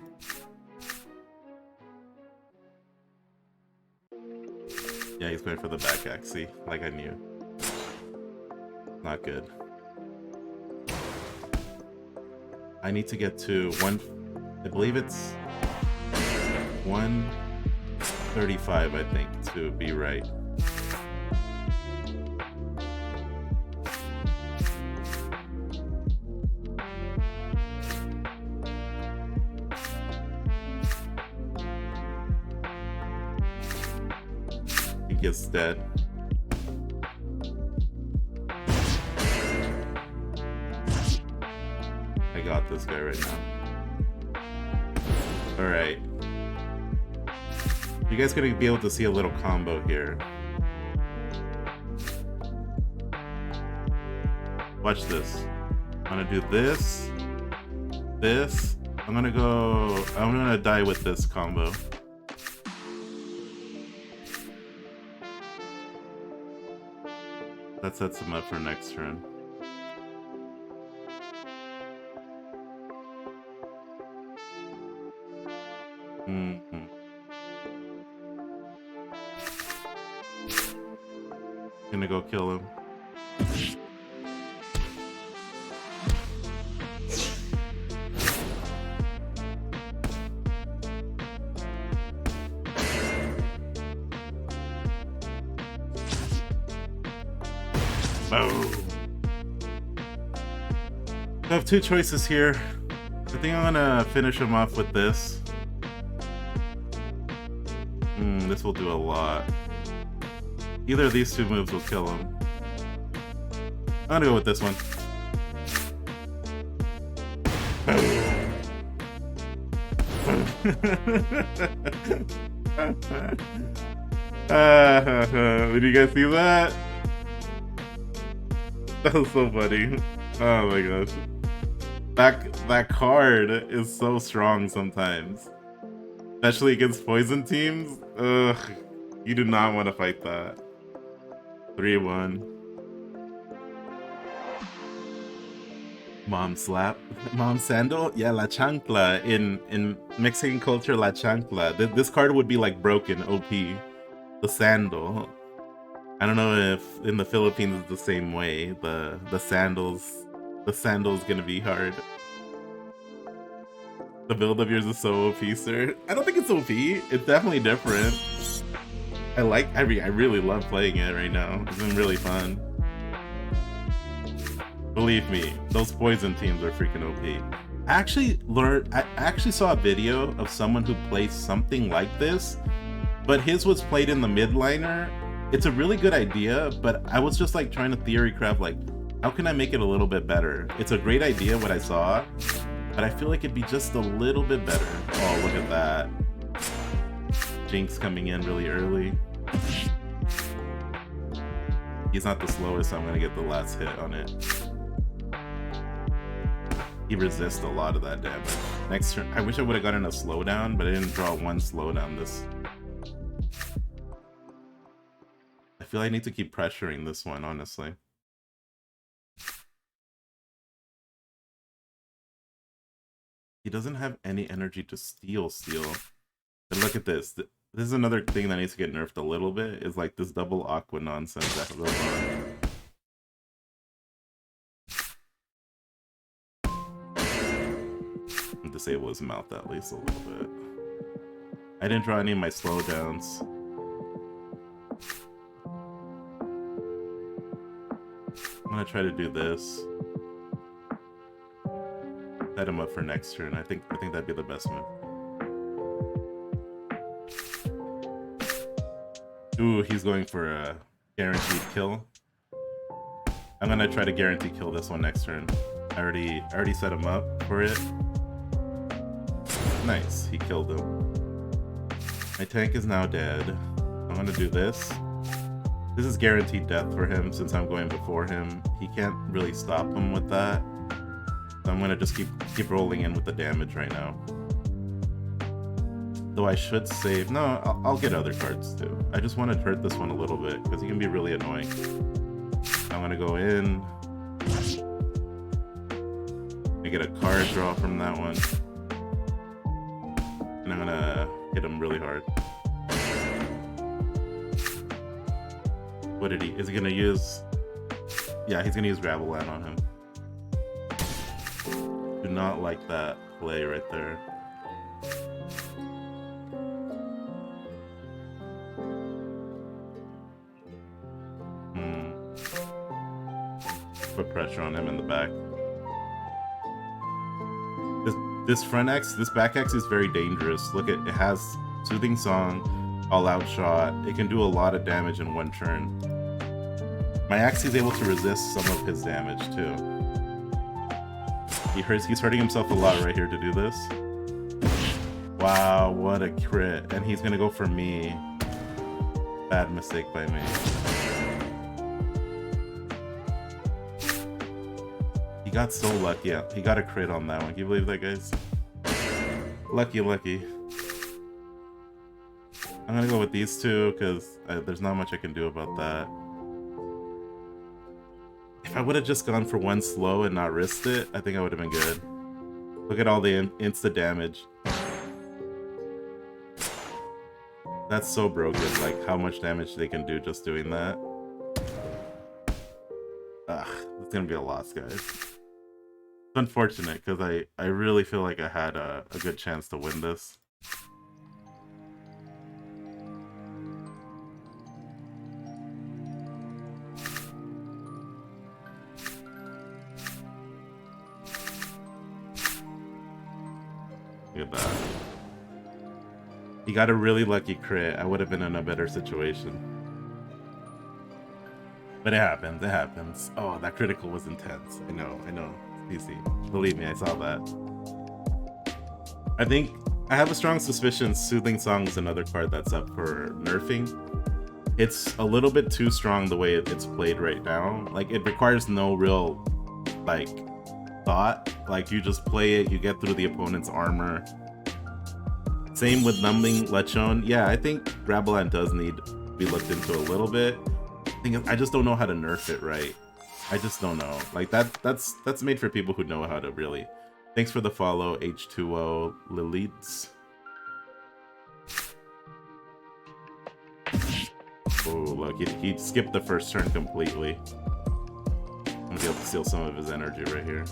Yeah, he's going for the back Axie, like I knew. Not good. I need to get to I believe it's 135, I think, to be right. He gets dead. I got this guy right now. Alright. You guys gonna be able to see a little combo here. Watch this. I'm gonna do this. This. I'm gonna die with this combo. That sets him up for next turn. Gonna go kill him. Boom. I have two choices here. I think I'm gonna finish him off with this. This will do a lot. Either of these two moves will kill him. I'm gonna go with this one. Did you guys see that? That was so funny. Oh my gosh. That card is so strong sometimes. Especially against poison teams. Ugh. You do not want to fight that. 3-1. Mom slap. Mom sandal? Yeah, la chancla. In Mexican culture, la chancla. This card would be like broken, OP. The sandal. I don't know if in the Philippines it's the same way. The sandal's gonna be hard. The build of yours is so OP, sir. I don't think it's OP. It's definitely different. I really love playing it right now. It's been really fun. Believe me, those poison teams are freaking OP. I actually saw a video of someone who plays something like this, but his was played in the midliner. It's a really good idea, but I was just like trying to theory craft, like, how can I make it a little bit better? It's a great idea what I saw, but I feel like it'd be just a little bit better. Oh, look at that. Jinx coming in really early. He's not the slowest, so I'm gonna get the last hit on it. He resists a lot of that damage. Next turn, I wish I would have gotten a slowdown, but I didn't draw one slowdown this. I feel I need to keep pressuring this one, honestly. He doesn't have any energy to steal. But look at this. This is another thing that needs to get nerfed a little bit, is like this double aqua nonsense that goes on. Disable his mouth at least a little bit. I didn't draw any of my slowdowns. I'm gonna try to do this. Set him up for next turn. I think that'd be the best move. Ooh, he's going for a guaranteed kill. I'm gonna try to guarantee kill this one next turn. I already set him up for it. Nice, he killed him. My tank is now dead. I'm gonna do this. This is guaranteed death for him since I'm going before him. He can't really stop him with that. So I'm gonna just keep rolling in with the damage right now. Though I should save. No, I'll get other cards too. I just want to hurt this one a little bit because he can be really annoying. I'm gonna go in. I get a card draw from that one. And I'm gonna hit him really hard. What did he? Is he gonna use? Yeah, he's gonna use Ravelan on him. Do not like that play right there. Put pressure on him in the back. This front X, this back X is very dangerous. Look, it has Soothing Song, All Out Shot. It can do a lot of damage in one turn. My Axie is able to resist some of his damage too. He's hurting himself a lot right here to do this. Wow, what a crit. And he's gonna go for me. Bad mistake by me. He got so lucky. Yeah, he got a crit on that one. Can you believe that, guys? Lucky, lucky. I'm gonna go with these two because there's not much I can do about that. If I would have just gone for one slow and not risked it, I think I would have been good. Look at all the insta damage. That's so broken, like how much damage they can do just doing that. Ugh, it's gonna be a loss, guys. It's unfortunate because I really feel like I had a good chance to win this. Look at that. He got a really lucky crit. I would have been in a better situation. But it happens, it happens. Oh, that critical was intense. I know. It's easy. Believe me, I saw that. I think I have a strong suspicion Soothing Song is another card that's up for nerfing. It's a little bit too strong the way it's played right now. Like, it requires no real, like, thought. Like, you just play it, you get through the opponent's armor. Same with Numbing Lechon. Yeah, I think Ravelan does need to be looked into a little bit. I just don't know how to nerf it right. I just don't know. Like, that's made for people who know how to really. Thanks for the follow, H2O Lilids. Oh, look, he skipped the first turn completely. I'm gonna be able to steal some of his energy right here.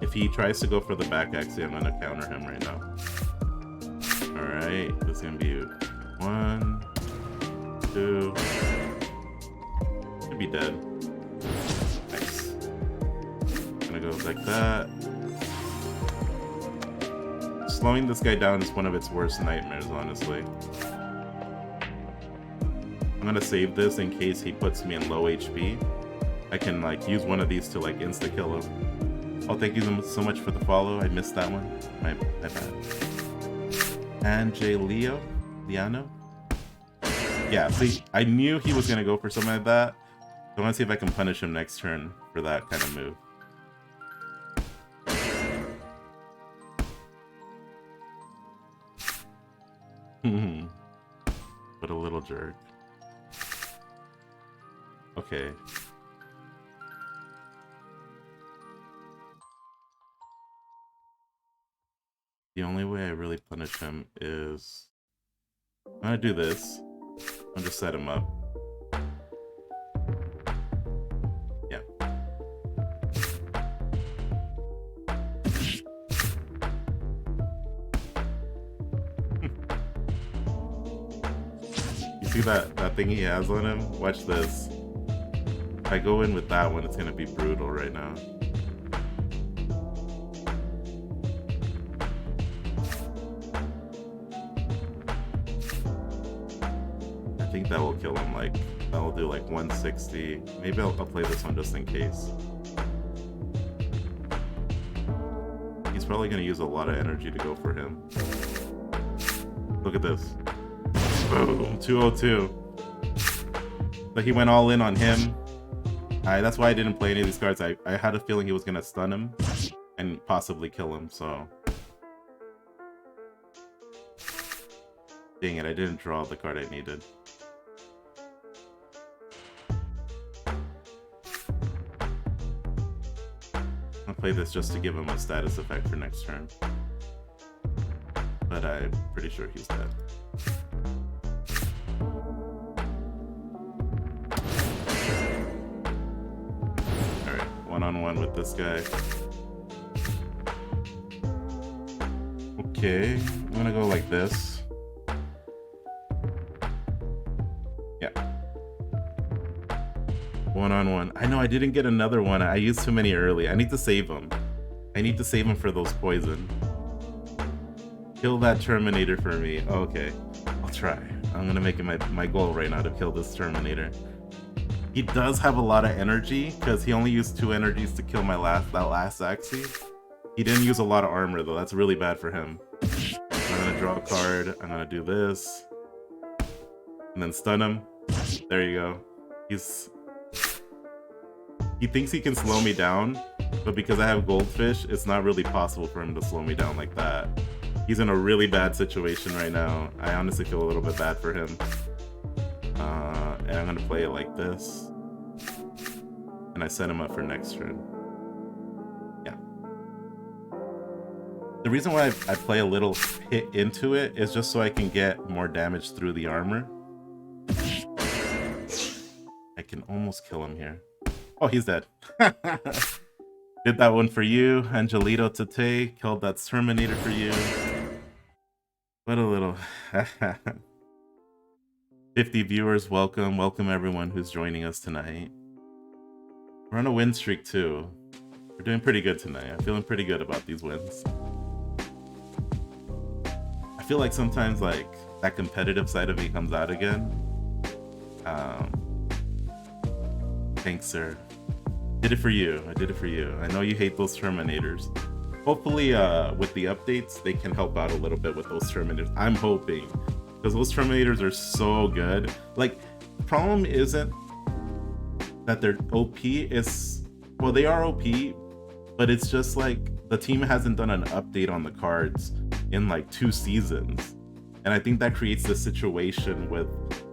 If he tries to go for the back Axie, I'm gonna counter him right now. Alright, this is gonna be 1, 2. Should be dead. Nice. Gonna go like that. Slowing this guy down is one of its worst nightmares, honestly. I'm gonna save this in case he puts me in low HP. I can like use one of these to like insta-kill him. Oh, thank you so much for the follow. I missed that one. My bad. Angelio? Liano? Yeah, see, I knew he was going to go for something like that. So I want to see if I can punish him next turn for that kind of move. What a little jerk. Okay. The only way I really punish him is I'm gonna do this. I'll just set him up. Yeah. You see that thing he has on him? Watch this. If I go in with that one, it's gonna be brutal right now. I think that will kill him, like, that will do like 160. Maybe I'll play this one just in case. He's probably gonna use a lot of energy to go for him. Look at this. Boom, 202. But he went all in on him. That's why I didn't play any of these cards. I had a feeling he was gonna stun him and possibly kill him, so. Dang it, I didn't draw the card I needed. I'll play this just to give him a status effect for next turn. But I'm pretty sure he's dead. Alright, one-on-one with this guy. Okay, I'm gonna go like this. Yeah. One-on-one. I know I didn't get another one. I used too many early. I need to save them. I need to save them for those poison. Kill that Terminator for me. Okay, I'll try. I'm gonna make it my goal right now to kill this Terminator. He does have a lot of energy because he only used 2 energies to kill that last Axie. He didn't use a lot of armor though. That's really bad for him. I'm gonna draw a card. I'm gonna do this, and then stun him. There you go. He thinks he can slow me down, but because I have Goldfish, it's not really possible for him to slow me down like that. He's in a really bad situation right now. I honestly feel a little bit bad for him. And I'm gonna play it like this. And I set him up for next turn. Yeah. The reason why I play a little hit into it is just so I can get more damage through the armor. I can almost kill him here. Oh, he's dead. Did that one for you. Angelito Tate killed that Terminator for you. What a little... 50 viewers, welcome. Welcome everyone who's joining us tonight. We're on a win streak too. We're doing pretty good tonight. I'm feeling pretty good about these wins. I feel like sometimes like that competitive side of me comes out again. Thanks, sir. Did it for you. I did it for you. I know you hate those Terminators. Hopefully, with the updates, they can help out a little bit with those Terminators. I'm hoping. Because those Terminators are so good. Like, the problem isn't that they're OP. Well, they are OP, but it's just like the team hasn't done an update on the cards in like 2 seasons. And I think that creates this situation with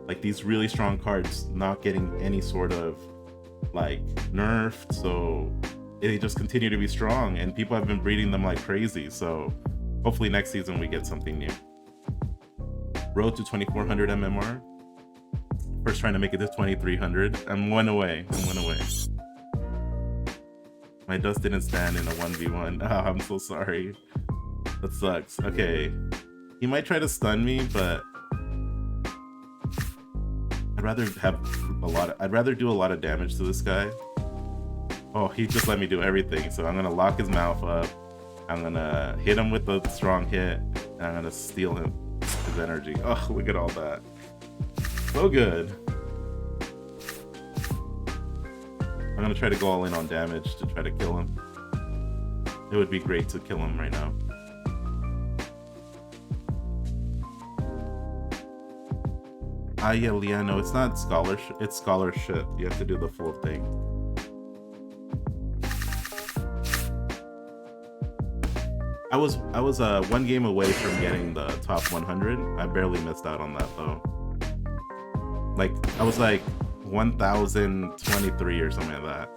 like these really strong cards not getting any sort of like nerfed, so they just continue to be strong and people have been breeding them like crazy. So hopefully next season we get something new. Road to 2400 MMR. First trying to make it to 2300. I'm one away. My dust didn't stand in a 1v1. Oh, I'm so sorry. That sucks. Okay. He might try to stun me, but I'd rather do a lot of damage to this guy. Oh, he just let me do everything. So I'm gonna lock his mouth up. I'm gonna hit him with a strong hit, and I'm gonna steal his energy. Oh, look at all that. So good. I'm gonna try to go all in on damage to try to kill him. It would be great to kill him right now. Yeah, Liano, it's not scholarship, it's scholarship. You have to do the full thing. I was 1 game away from getting the top 100. I barely missed out on that though. Like, I was like 1023 or something like that.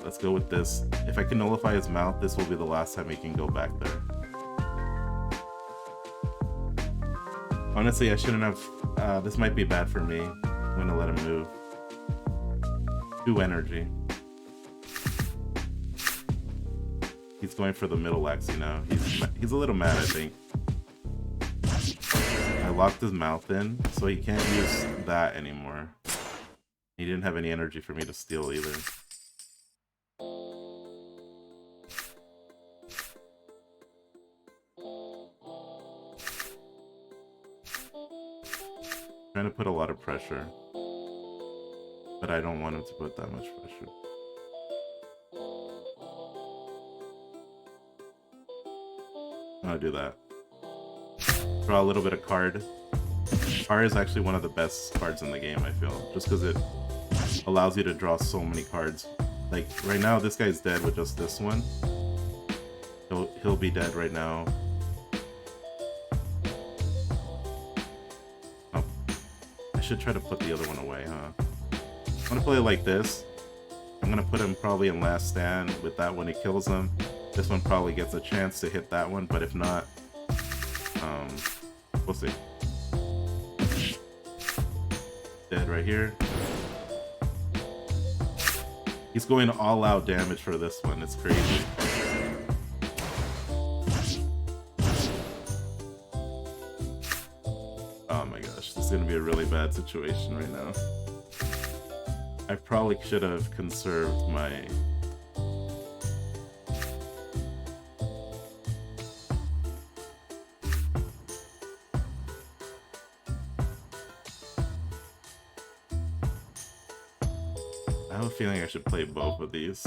let's go with this. If I can nullify his mouth, this will be the last time he can go back there. Honestly, I shouldn't have... this might be bad for me. I'm gonna let him move. 2 energy. He's going for the middle Axie now. He's a little mad, I think. I locked his mouth in, so he can't use that anymore. He didn't have any energy for me to steal either. Trying to put a lot of pressure, but I don't want him to put that much pressure. I'm gonna do that. Draw a little bit of card. Card is actually one of the best cards in the game, I feel, just because it allows you to draw so many cards. Like right now, this guy's dead with just this one. He'll be dead right now. Oh, I should try to put the other one away, huh? I'm gonna play it like this. I'm gonna put him probably in last stand with that when he kills him. This one probably gets a chance to hit that one, but if not, we'll see. Dead right here. He's going all out damage for this one. It's crazy. Oh my gosh, this is gonna be a really bad situation right now. I probably should have conserved my... I have a feeling I should play both of these.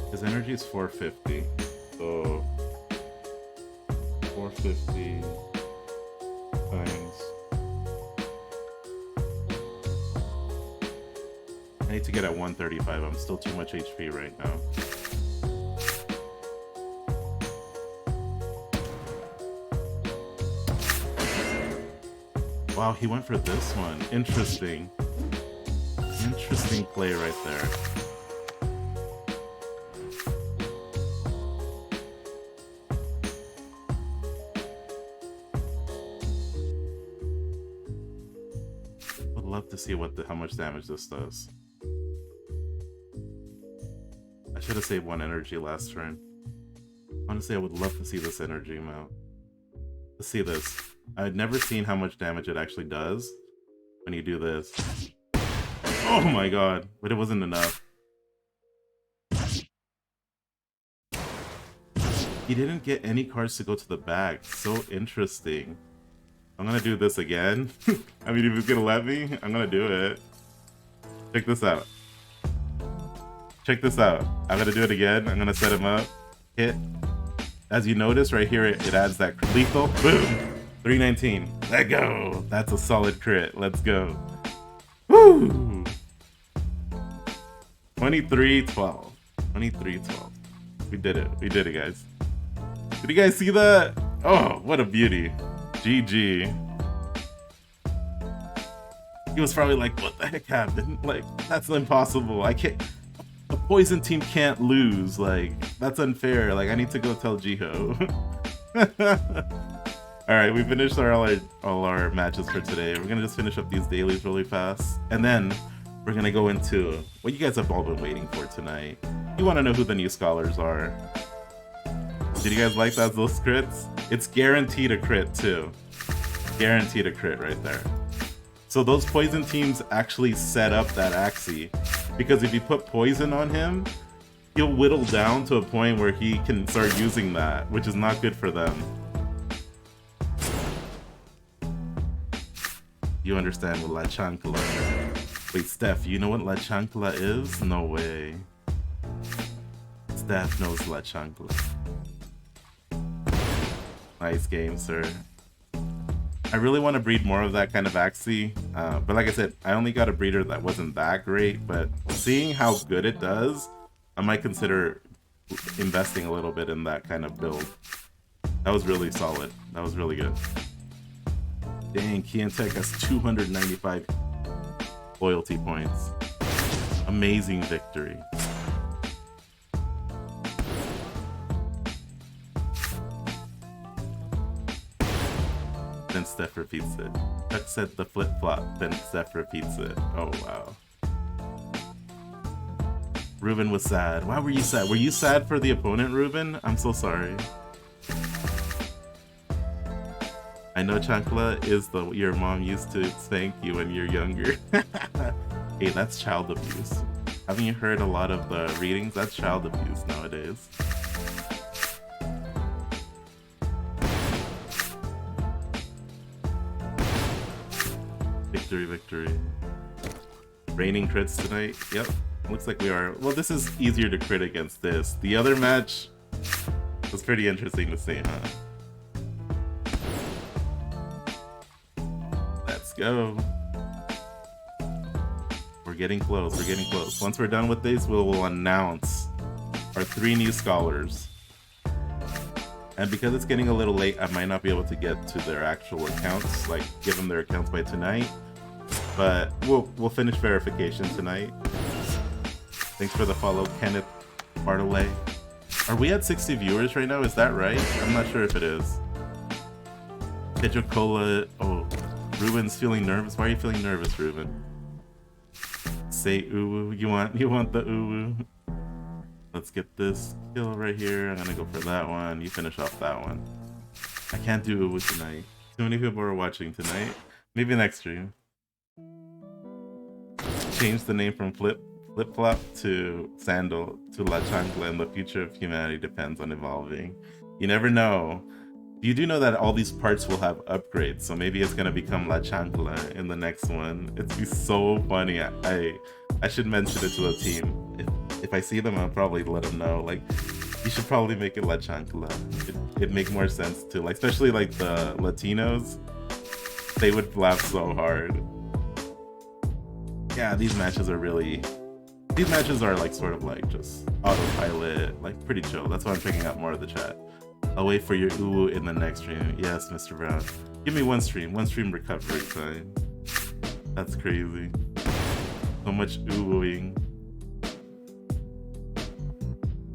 His energy is 450, so 450 times. I need to get at 135. I'm still too much HP right now. Wow, he went for this one. Interesting. Interesting play right there. Would love to see how much damage this does. I should have saved 1 energy last turn. Honestly, I would love to see this energy amount. Let's see this. I've never seen how much damage it actually does when you do this. Oh my god, but it wasn't enough. He didn't get any cards to go to the back. So interesting. I'm gonna do this again. I mean, if he's gonna let me, I'm gonna do it. Check this out. Check this out. I'm gonna do it again. I'm gonna set him up. Hit. As you notice right here, it adds that lethal. Boom! 319. Let go. That's a solid crit. Let's go. Woo! 23-12. 23-12. We did it. We did it, guys. Did you guys see that? Oh, what a beauty. GG. He was probably like, what the heck happened? Like, that's impossible. I can't... A poison team can't lose. Like, that's unfair. Like, I need to go tell Jiho. Alright, we finished all our matches for today. We're gonna just finish up these dailies really fast. And then we're gonna go into what you guys have all been waiting for tonight. You wanna know who the new scholars are. Did you guys like those crits? It's guaranteed a crit too. Guaranteed a crit right there. So those poison teams actually set up that Axie. Because if you put poison on him, he'll whittle down to a point where he can start using that, which is not good for them. You understand what La Chancla is. Wait, Steph, you know what La Chancla is? No way. Steph knows La Chancla. Nice game, sir. I really want to breed more of that kind of Axie, but like I said, I only got a breeder that wasn't that great, but seeing how good it does, I might consider investing a little bit in that kind of build. That was really solid. That was really good. Dang, Kiantech has 295 loyalty points. Amazing victory. Then Steph repeats it. Chuck said the flip-flop, then Steph repeats it. Oh, wow. Ruben was sad. Why were you sad? Were you sad for the opponent, Ruben? I'm so sorry. I know chancla is the your mom used to spank you when you're younger. Hey, that's child abuse. Haven't you heard a lot of the readings? That's child abuse nowadays. Victory, victory. Raining crits tonight. Yep. Looks like we are. Well, this is easier to crit against this. The other match was pretty interesting to see, huh? Let's go. We're getting close. We're getting close. Once we're done with this, we'll announce our 3 new scholars. And because it's getting a little late, I might not be able to get to their actual accounts, like give them their accounts by tonight. But we'll finish verification tonight. Thanks for the follow, Kenneth Bartley. Are we at 60 viewers right now? Is that right? I'm not sure if it is. Pedro Cola. Oh, Ruben's feeling nervous. Why are you feeling nervous, Ruben? Say uwu. You want the uwu? Let's get this kill right here. I'm gonna go for that one. You finish off that one. I can't do uwu tonight. Too many people are watching tonight. Maybe next stream. Change the name from Flip-flop to Sandal to La Chancla, and the future of humanity depends on evolving. You never know. You do know that all these parts will have upgrades, so maybe it's gonna become La Chancla in the next one. It'd be so funny. I should mention it to the team. If I see them, I'll probably let them know. Like, you should probably make it La Chancla. It'd make more sense too. Like, especially like the Latinos, they would laugh so hard. Yeah, these matches are really. These matches are like sort of like just autopilot, like pretty chill. That's why I'm checking out more of the chat. I'll wait for your uwu in the next stream. Yes, Mr. Brown. Give me one stream recovery time. That's crazy. So much uwuing.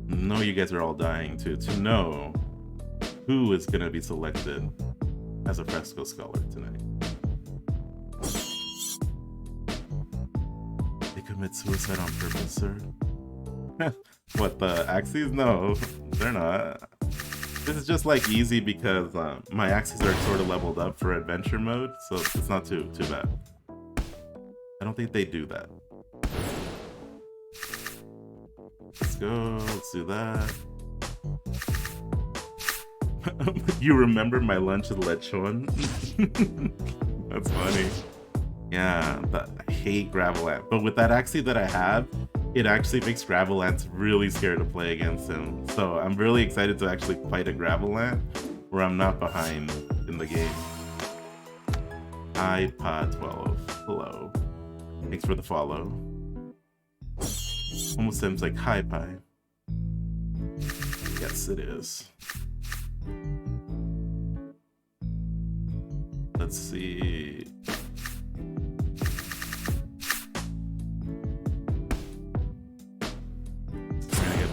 No, you guys are all dying to know who is gonna be selected as a Fresco scholar tonight. Commit suicide on purpose, sir. What, the Axies? No, they're not. This is just like easy because my Axies are sort of leveled up for adventure mode, so it's not too bad. I don't think they do that. Let's go, let's do that. You remember my lunch at lechon? That's funny. Yeah, I hate gravel ant. But with that Axie that I have, it actually makes gravel ants really scared to play against him. So I'm really excited to actually fight a gravel ant where I'm not behind in the game. iPod12. Hello. Thanks for the follow. Almost seems like hi pie. Yes, it is. Let's see.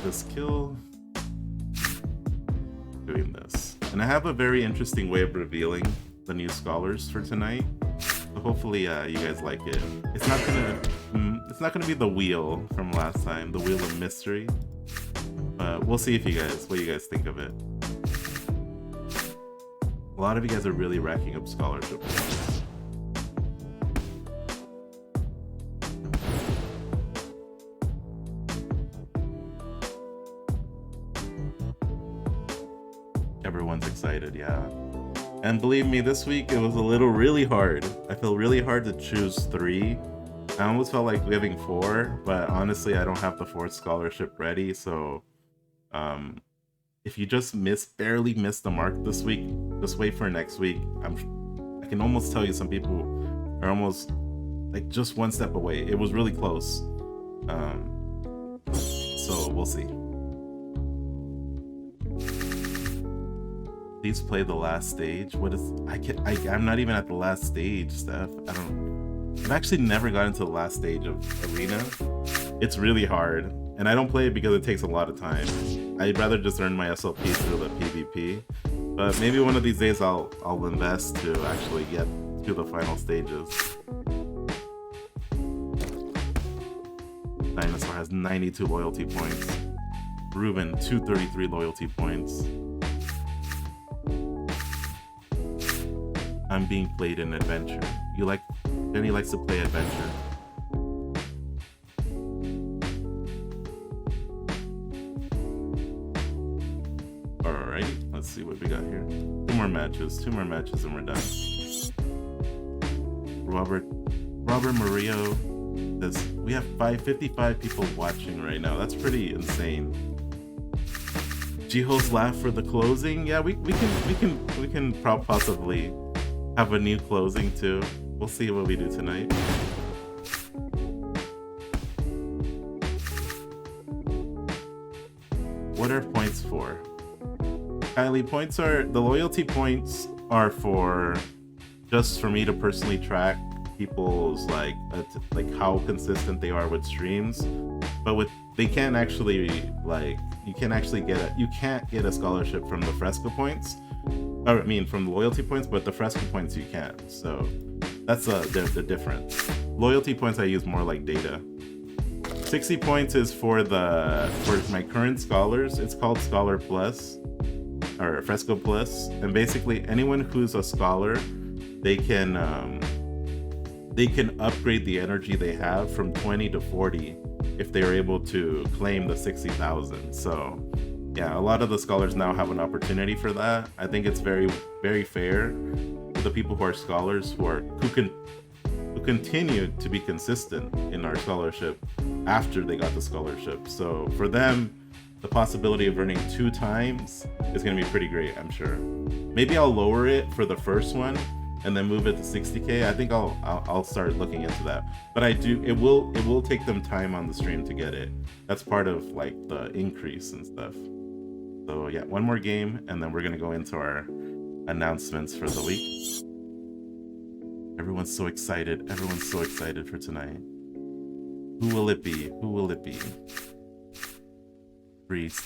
This kill, doing this, and I have a very interesting way of revealing the new scholars for tonight, so hopefully you guys like it. It's not gonna be the wheel from last time, the wheel of mystery, but we'll see what you guys think of it. A lot of you guys are really racking up scholarship points. Everyone's excited, yeah. And believe me, this week it was really hard. I felt really hard to choose 3. I almost felt like giving 4, but honestly, I don't have the 4th scholarship ready, so if you just barely missed the mark this week, just wait for next week. I can almost tell you some people are almost like just one step away. It was really close. So we'll see. Please play the last stage. What is I'm not even at the last stage, Steph. I don't I've actually never gotten to the last stage of Arena. It's really hard, and I don't play it because it takes a lot of time. I'd rather just earn my SLP through the PvP, but maybe one of these days I'll invest to actually get to the final stages. Dinosaur has 92 loyalty points. Ruben, 233 loyalty points. I'm being played in adventure. Jenny likes to play adventure. Alrighty, let's see what we got here. Two more matches and we're done. Robert Murillo says we have 55 people watching right now. That's pretty insane. Jiho's laugh for the closing. Yeah, we can possibly have a new closing too. We'll see what we do tonight. What are points for? Kylie, the loyalty points are for just for me to personally track people's like how consistent they are with streams. But they can't actually you can't get a scholarship from the Fresco points. Or, I mean from the loyalty points, but the Fresco points you can. So that's the difference. Loyalty points I use more like data. 60 points is for my current scholars. It's called Scholar Plus or Fresco Plus, and basically anyone who's a scholar, they can upgrade the energy they have from 20 to 40 if they are able to claim the 60,000. So yeah, a lot of the scholars now have an opportunity for that. I think it's very, very fair to the people who are scholars who continue to be consistent in our scholarship after they got the scholarship. So for them, the possibility of earning 2 times is going to be pretty great, I'm sure. Maybe I'll lower it for the first one and then move it to 60k. I think I'll start looking into that. But it will take them time on the stream to get it. That's part of like the increase and stuff. So yeah, one more game and then we're gonna go into our announcements for the week. Everyone's so excited. Everyone's so excited for tonight. Who will it be? Who will it be? Priest.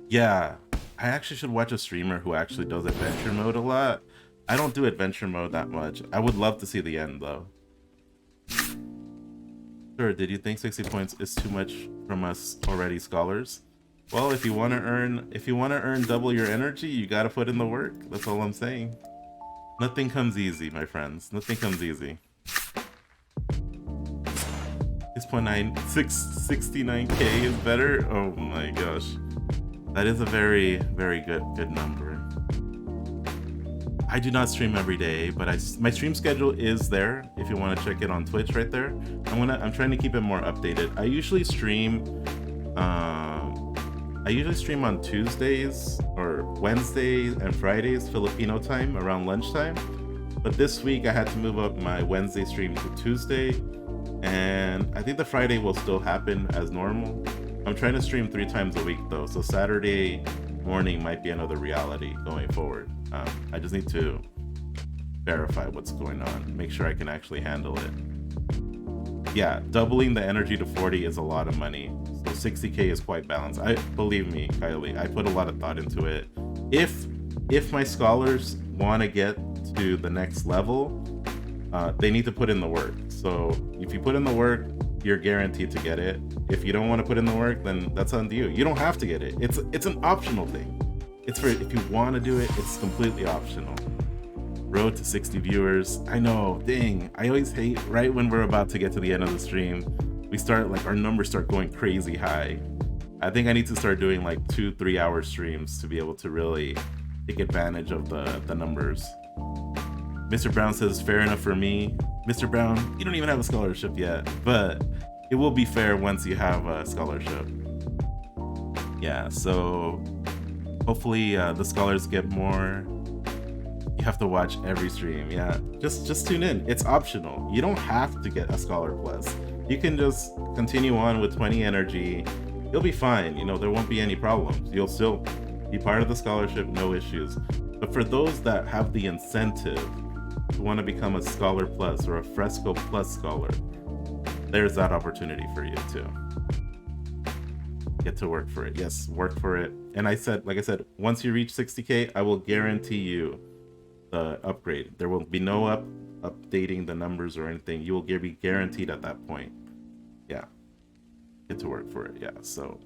Yeah, I actually should watch a streamer who actually does adventure mode a lot. I don't do adventure mode that much. I would love to see the end though. Sure, did you think 60 points is too much from us already scholars? Well, if you want to earn double your energy, you got to put in the work. That's all I'm saying. Nothing comes easy, my friends. Nothing comes easy. 69k is better. Oh my gosh. That is a very, very good number. I do not stream every day, but my stream schedule is there if you want to check it on Twitch right there. I'm trying to keep it more updated. I usually stream on Tuesdays or Wednesdays and Fridays Filipino time around lunchtime. But this week I had to move up my Wednesday stream to Tuesday, and I think the Friday will still happen as normal. I'm trying to stream 3 times a week though, so Saturday morning might be another reality going forward. I just need to verify what's going on, make sure I can actually handle it. Yeah, doubling the energy to 40 is a lot of money, so 60k is quite balanced. Believe me, Kylie, I put a lot of thought into it. If my scholars want to get to the next level, they need to put in the work. So if you put in the work, you're guaranteed to get it. If you don't want to put in the work, then that's on you. You don't have to get it. It's an optional thing. It's for if you want to do it, it's completely optional. Road to 60 viewers. I know, dang. I always hate right when we're about to get to the end of the stream, our numbers start going crazy high. I think I need to start doing like 2-3 hour streams to be able to really take advantage of the numbers. Mr. Brown says, fair enough for me. Mr. Brown, you don't even have a scholarship yet, but it will be fair once you have a scholarship. Yeah, so hopefully the scholars get more. You have to watch every stream. Yeah, just tune in. It's optional. You don't have to get a Scholar Plus. You can just continue on with 20 energy. You'll be fine. You know, there won't be any problems. You'll still Be part of the scholarship, no issues. But for those that have the incentive to want to become a Scholar Plus or a Fresco Plus Scholar, there's that opportunity for you too. Get to work for it. Yes, work for it. And like I said, once you reach 60K, I will guarantee you the upgrade. There will be no updating the numbers or anything. You will be guaranteed at that point. Yeah. Get to work for it. Yeah. So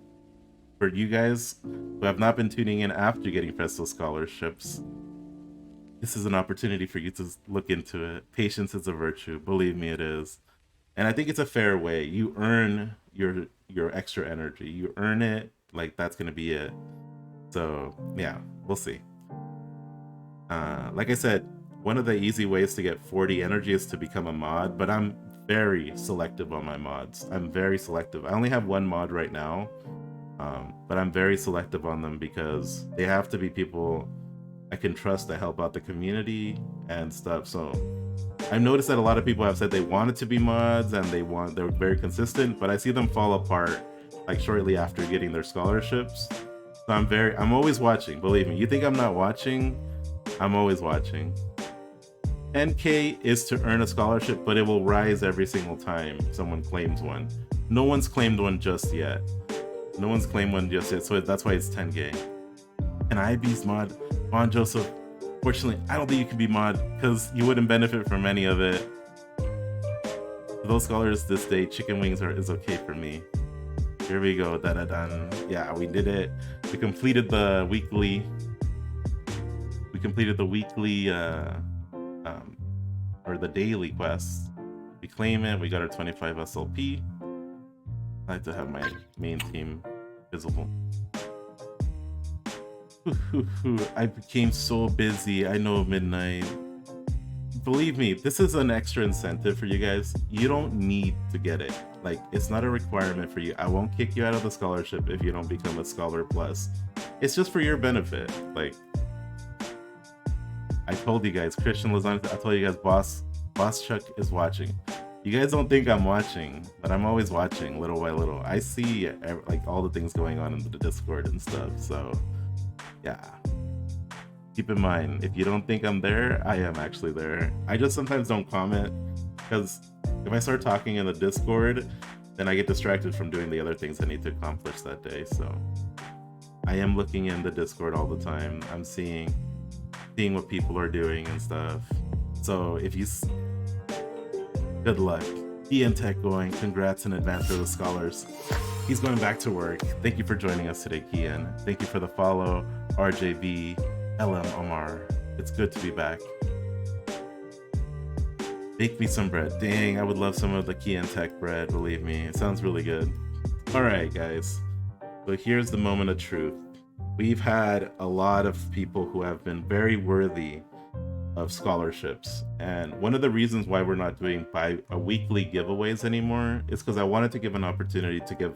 for you guys who have not been tuning in after getting Fresco scholarships, this is an opportunity for you to look into it. Patience is a virtue. Believe me, it is. And I think it's a fair way. You earn your extra energy. You earn it. Like, that's going to be it. So, yeah, we'll see. Like I said, one of the easy ways to get 40 energy is to become a mod, but I'm very selective on my mods. I'm very selective. I only have one mod right now, but I'm very selective on them because they have to be people I can trust to help out the community and stuff. So I've noticed that a lot of people have said they wanted to be mods and they're very consistent, but I see them fall apart like shortly after getting their scholarships. So I'm always watching. Believe me, you think I'm not watching? I'm always watching. 10K is to earn a scholarship, but it will rise every single time someone claims one. No one's claimed one just yet. No one's claimed one just yet, so that's why it's 10K. And IB's mod, Bon Joseph, fortunately, I don't think you can be mod because you wouldn't benefit from any of it. For those scholars this day, chicken wings is okay for me. Here we go, da-da-dun. Yeah, we did it. We completed the weekly. Or the daily quests. We claim it. We got our 25 SLP. I like to have my main team visible. I became so busy. I know midnight. Believe me, this is an extra incentive for you guys. You don't need to get it. Like, it's not a requirement for you. I won't kick you out of the scholarship if you don't become a Scholar Plus. It's just for your benefit. Like, I told you guys, Christian Lazanne, I told you guys, Boss Chuck is watching. You guys don't think I'm watching, but I'm always watching little by little. I see like all the things going on in the Discord and stuff. So yeah, keep in mind, if you don't think I'm there, I am actually there. I just sometimes don't comment because if I start talking in the Discord, then I get distracted from doing the other things I need to accomplish that day. So I am looking in the Discord all the time. I'm seeing what people are doing and stuff. So if you good luck. Ian Tech going. Congrats in advance for the scholars. He's going back to work. Thank you for joining us today, Kian. Thank you for the follow, RJV, LM Omar. It's good to be back. Bake me some bread. Dang, I would love some of the Kian Tech bread, believe me. It sounds really good. Alright, guys. So here's the moment of truth. We've had a lot of people who have been very worthy of scholarships, and one of the reasons why we're not doing weekly giveaways anymore is because I wanted to give an opportunity to give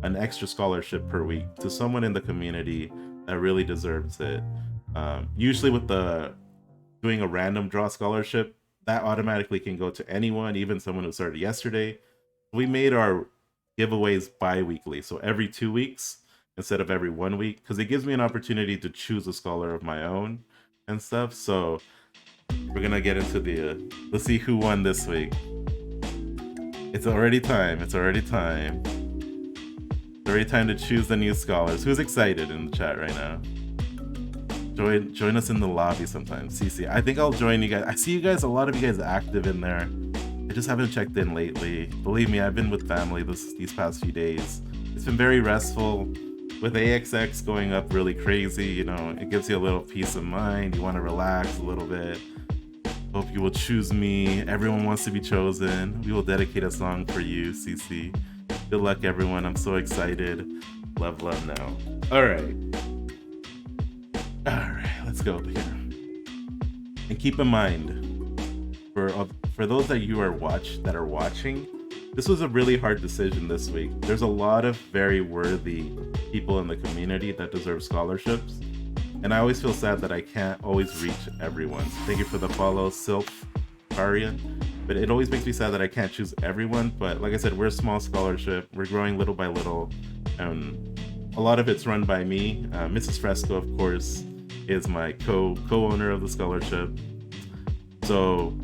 an extra scholarship per week to someone in the community that really deserves it. Usually with doing a random draw scholarship, that automatically can go to anyone, even someone who started yesterday. We made our giveaways bi-weekly, so every 2 weeks instead of every 1 week, because it gives me an opportunity to choose a scholar of my own and stuff. So we're gonna get into let's see who won this week. It's already time. It's already time to choose the new scholars. Who's excited in the chat right now? Join us in the lobby sometime. CC, I think I'll join you guys. I see you guys, a lot of you guys active in there. I just haven't checked in lately. Believe me, I've been with family these past few days. It's been very restful. With AXX going up really crazy, you know, it gives you a little peace of mind. You want to relax a little bit. Hope you will choose me. Everyone wants to be chosen. We will dedicate a song for you, CC. Good luck, everyone. I'm so excited. Love now. All right, let's go here. And keep in mind, for those that are watching, this was a really hard decision this week. There's a lot of very worthy people in the community that deserve scholarships, and I always feel sad that I can't always reach everyone. Thank you for the follow, Sylph Arian. But it always makes me sad that I can't choose everyone. But like I said, we're a small scholarship. We're growing little by little, and a lot of it's run by me. Mrs. Fresco, of course, is my co-owner of the scholarship. So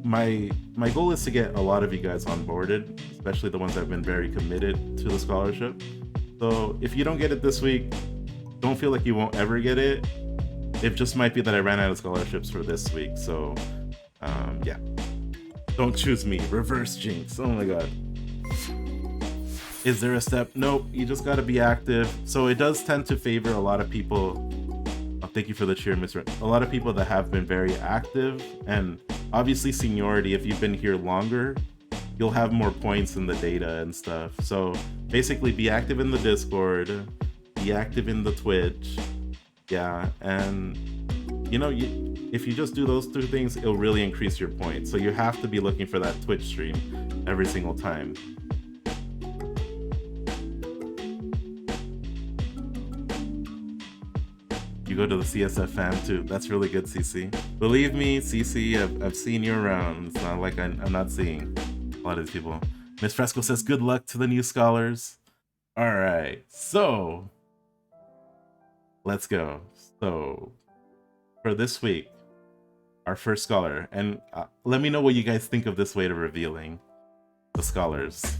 my goal is to get a lot of you guys onboarded, especially the ones that have been very committed to the scholarship. So if you don't get it this week, don't feel like you won't ever get it. It just might be that I ran out of scholarships for this week. So yeah, don't choose me. Reverse jinx. Oh my god. Is there a step? Nope, you just gotta be active. So it does tend to favor a lot of people. Oh, thank you for the cheer, Mr. A lot of people that have been very active, and obviously seniority, if you've been here longer, you'll have more points in the data and stuff. So basically be active in the Discord, be active in the Twitch. Yeah, and you know, if you just do those two things, it'll really increase your points. So you have to be looking for that Twitch stream every single time. You go to the CSF fam too. That's really good, CC. Believe me, CC, I've seen you around. It's not like I'm not seeing a lot of these people. Miss Fresco says, good luck to the new scholars. All right, so let's go. So for this week, our first scholar, and let me know what you guys think of this way of revealing the scholars.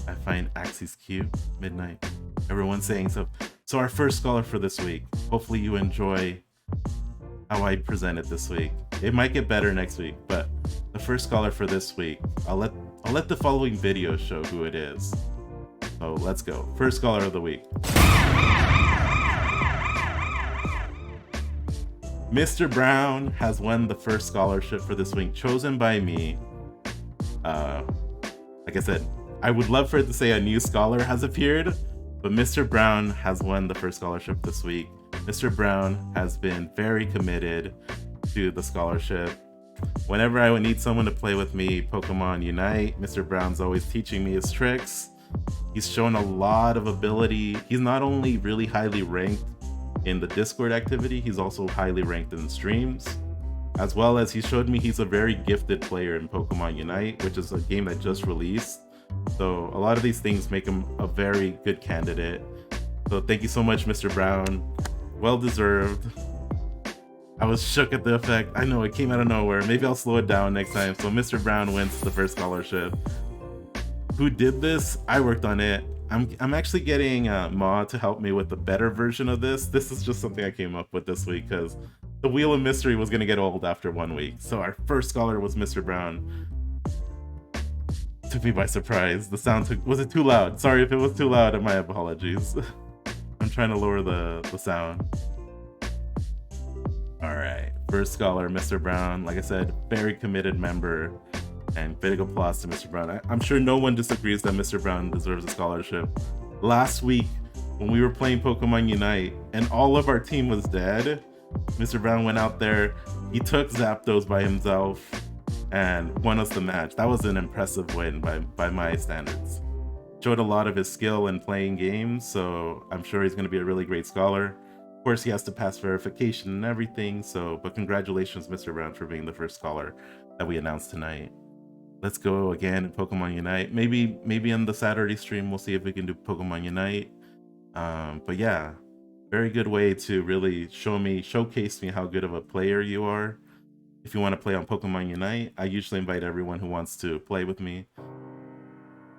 I find Axies cute. Midnight. Everyone's saying so. So our first scholar for this week. Hopefully you enjoy how I present it this week. It might get better next week, but the first scholar for this week, I'll let the following video show who it is. So let's go. First scholar of the week. Mr. Brown has won the first scholarship for this week, chosen by me. Like I said, I would love for it to say a new scholar has appeared, but Mr. Brown has won the first scholarship this week. Mr. Brown has been very committed to the scholarship. Whenever I would need someone to play with me Pokemon Unite, Mr. Brown's always teaching me his tricks. He's shown a lot of ability. He's not only really highly ranked in the Discord activity, he's also highly ranked in streams, as well as he showed me he's a very gifted player in Pokemon Unite, which is a game that just released. So a lot of these things make him a very good candidate. So thank you so much, Mr. Brown. Well deserved. I was shook at the effect. I know it came out of nowhere. Maybe I'll slow it down next time. So Mr. Brown wins the first scholarship. Who did this? I worked on it. I'm actually getting Ma to help me with the better version of this. This is just something I came up with this week because the Wheel of Mystery was gonna get old after 1 week. So our first scholar was Mr. Brown. Took me by surprise. The sound was it too loud? Sorry if it was too loud, my apologies. I'm trying to lower the sound. All right, first scholar, Mr. Brown. Like I said, very committed member, and big applause to Mr. Brown. I'm sure no one disagrees that Mr. Brown deserves a scholarship. Last week, when we were playing Pokemon Unite and all of our team was dead, Mr. Brown went out there, he took Zapdos by himself and won us the match. That was an impressive win by my standards. Showed a lot of his skill in playing games, so I'm sure he's going to be a really great scholar. Of course, he has to pass verification and everything, but congratulations, Mr. Brown, for being the first scholar that we announced tonight. Let's go again in Pokemon Unite. Maybe in the Saturday stream, we'll see if we can do Pokemon Unite. But yeah, very good way to really showcase me how good of a player you are. If you want to play on Pokemon Unite, I usually invite everyone who wants to play with me.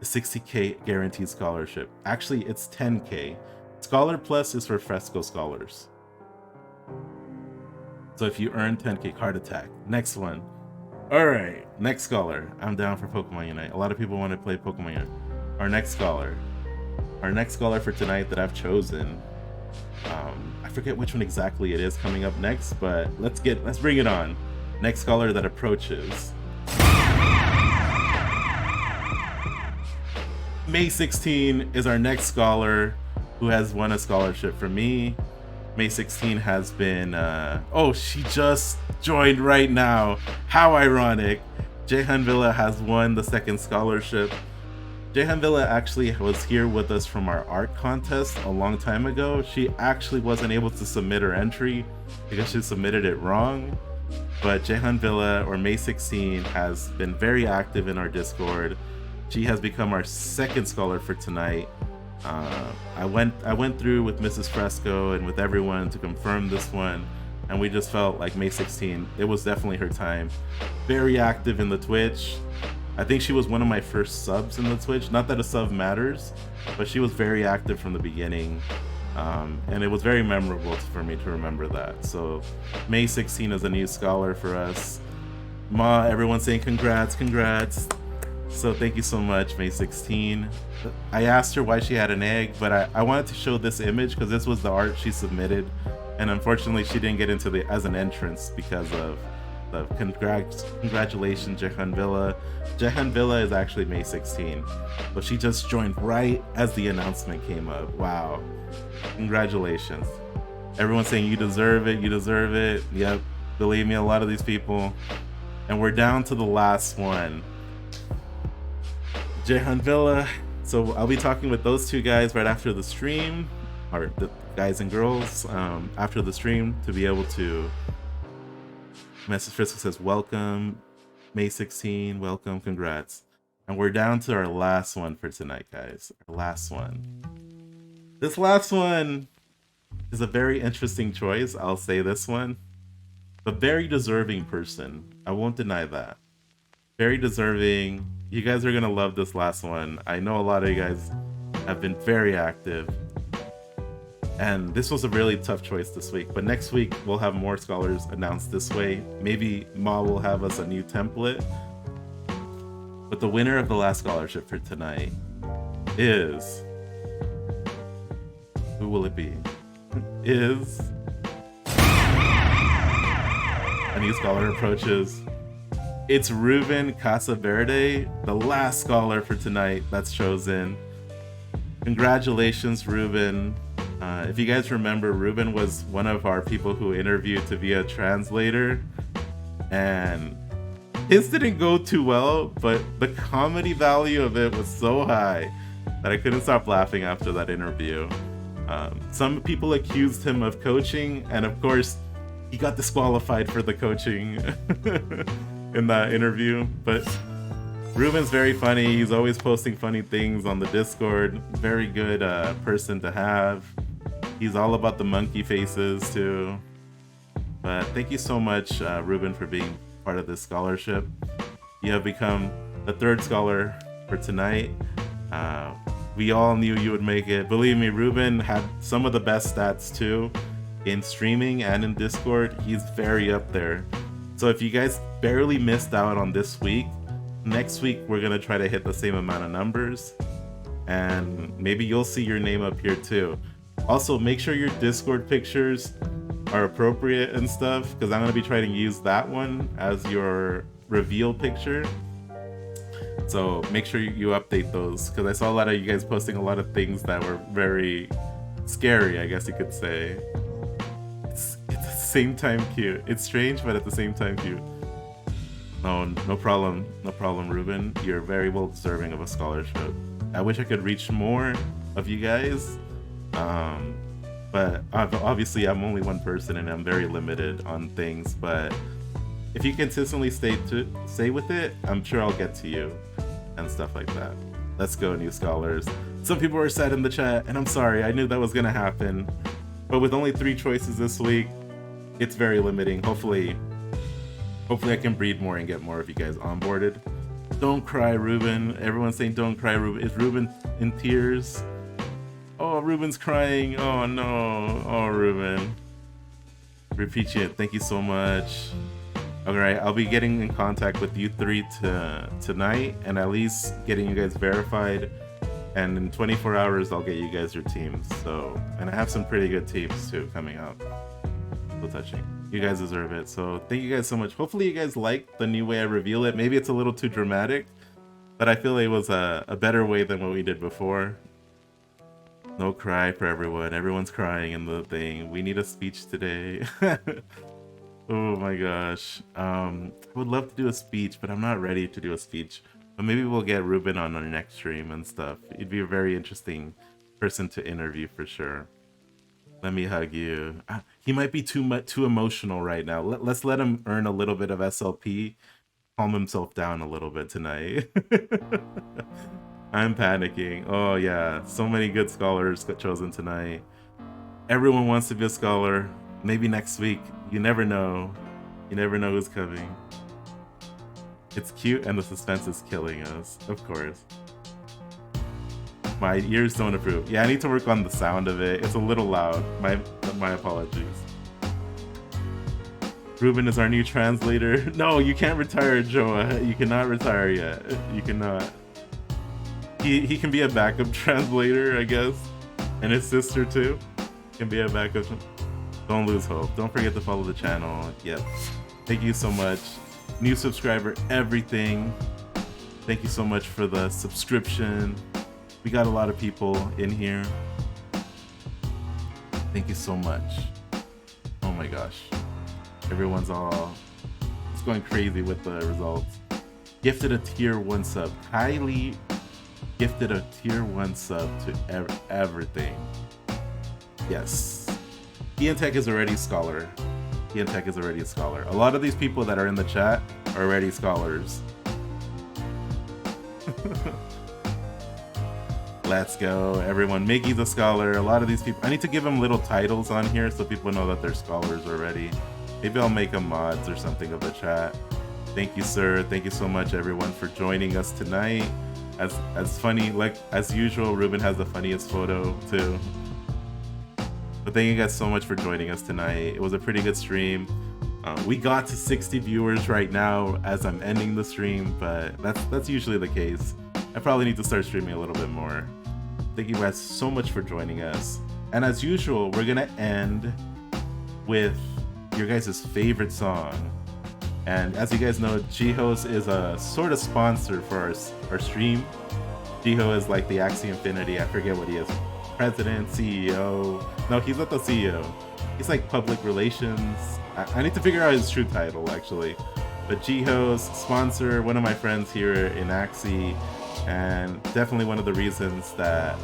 The 60K guaranteed scholarship. Actually, it's 10K. Scholar Plus is for Fresco scholars. So if you earn 10K, card attack. Next one. All right, next scholar. I'm down for Pokemon Unite. A lot of people want to play Pokemon Unite. Our next scholar for tonight that I've chosen. I forget which one exactly it is coming up next, but let's bring it on. Next scholar that approaches. May 16 is our next scholar who has won a scholarship from me. May 16 has been, oh, she just joined right now. How ironic. Jahan Villa has won the second scholarship. Jahan Villa actually was here with us from our art contest a long time ago. She actually wasn't able to submit her entry because she submitted it wrong. But Jahan Villa, or May 16, has been very active in our Discord. She has become our second scholar for tonight. I went through with Mrs. Fresco and with everyone to confirm this one, and we just felt like May 16, it was definitely her time. Very active in the Twitch. I think she was one of my first subs in the Twitch. Not that a sub matters, but she was very active from the beginning. And it was very memorable for me to remember that. So May 16 is a new scholar for us. Ma, everyone's saying congrats, congrats. So thank you so much, May 16. I asked her why she had an egg, but I wanted to show this image because this was the art she submitted. And unfortunately, she didn't get into the as an entrance because of the congratulations, Jahan Villa. Jahan Villa is actually May 16, but she just joined right as the announcement came up. Wow. Congratulations. Everyone's saying you deserve it, you deserve it. Yep, believe me, a lot of these people. And we're down to the last one. Jahan Villa. So I'll be talking with those two guys right after the stream, or the guys and girls after the stream, to be able to. Message Frisco says, welcome, May 16, welcome, congrats. And we're down to our last one for tonight, guys. Our last one. This last one is a very interesting choice. I'll say this one. A very deserving person. I won't deny that. Very deserving. You guys are going to love this last one. I know a lot of you guys have been very active. And this was a really tough choice this week, but next week we'll have more scholars announced this way. Maybe Ma will have us a new template. But the winner of the last scholarship for tonight is... Who will it be? Is... A new scholar approaches. It's Ruben Casaverde, the last scholar for tonight that's chosen. Congratulations, Ruben. If you guys remember, Ruben was one of our people who interviewed to be a translator, and his didn't go too well, but the comedy value of it was so high that I couldn't stop laughing after that interview. Some people accused him of coaching, and of course, he got disqualified for the coaching in that interview, but Ruben's very funny. He's always posting funny things on the Discord. Very good person to have. He's all about the monkey faces too. But thank you so much, Ruben, for being part of this scholarship. You have become the third scholar for tonight. We all knew you would make it. Believe me, Ruben had some of the best stats too in streaming and in Discord. He's very up there. So if you guys barely missed out on this week, next week we're gonna try to hit the same amount of numbers, and maybe you'll see your name up here too. Also, make sure your Discord pictures are appropriate and stuff, because I'm gonna be trying to use that one as your reveal picture. So make sure you update those, because I saw a lot of you guys posting a lot of things that were very scary, I guess you could say. It's at the same time cute. It's strange, but at the same time cute. No problem, Ruben. You're very well deserving of a scholarship. I wish I could reach more of you guys, but obviously I'm only one person and I'm very limited on things. But if you consistently stay with it, I'm sure I'll get to you and stuff like that. Let's go, new scholars. Some people are sad in the chat, and I'm sorry. I knew that was gonna happen, but with only 3 choices this week, it's very limiting. Hopefully I can breed more and get more of you guys onboarded. Don't cry, Ruben. Everyone's saying don't cry, Ruben. Is Ruben in tears? Oh, Ruben's crying. Oh no. Oh, Ruben. Repeat it. Thank you so much. Alright, I'll be getting in contact with you 3 tonight, and at least getting you guys verified. And in 24 hours, I'll get you guys your teams. So, and I have some pretty good teams too coming up. So touching. You guys deserve it. So thank you guys so much. Hopefully you guys like the new way I reveal it. Maybe it's a little too dramatic, but I feel it was a better way than what we did before. No cry for everyone. Everyone's crying in the thing. We need a speech today. Oh my gosh. I would love to do a speech, but I'm not ready to do a speech. But maybe we'll get Ruben on our next stream and stuff. He'd be a very interesting person to interview for sure. Let me hug you. He might be too emotional right now. Let's let him earn a little bit of SLP. Calm himself down a little bit tonight. I'm panicking. Oh yeah, so many good scholars got chosen tonight. Everyone wants to be a scholar. Maybe next week. You never know. You never know who's coming. It's cute and the suspense is killing us, of course. My ears don't approve. Yeah, I need to work on the sound of it. It's a little loud. My apologies. Ruben is our new translator. No, you can't retire, Joa. You cannot retire yet. You cannot. He can be a backup translator, I guess. And his sister too can be a backup. Don't lose hope. Don't forget to follow the channel. Yep. Thank you so much. New subscriber, everything. Thank you so much for the subscription. We got a lot of people in here. Thank you so much. Oh my gosh. Everyone's it's going crazy with the results. Gifted a tier 1 sub. Kylie gifted a tier 1 sub to everything. Yes. Ian Tech is already a scholar. Ian Tech is already a scholar. A lot of these people that are in the chat are already scholars. Let's go, everyone. Miggy's a scholar. A lot of these people, I need to give them little titles on here so people know that they're scholars already. Maybe I'll make them mods or something of the chat. Thank you, sir. Thank you so much, everyone, for joining us tonight. As funny, like as usual, Ruben has the funniest photo too. But thank you guys so much for joining us tonight. It was a pretty good stream. We got to 60 viewers right now as I'm ending the stream, but that's usually the case. I probably need to start streaming a little bit more. Thank you guys so much for joining us. And as usual, we're gonna end with your guys' favorite song. And as you guys know, Jihos is a sort of sponsor for our stream. Jiho is like the Axie Infinity, I forget what he is. President, CEO. No, he's not the CEO. He's like public relations. I need to figure out his true title actually. But Jiho's sponsor, one of my friends here in Axie, and definitely one of the reasons that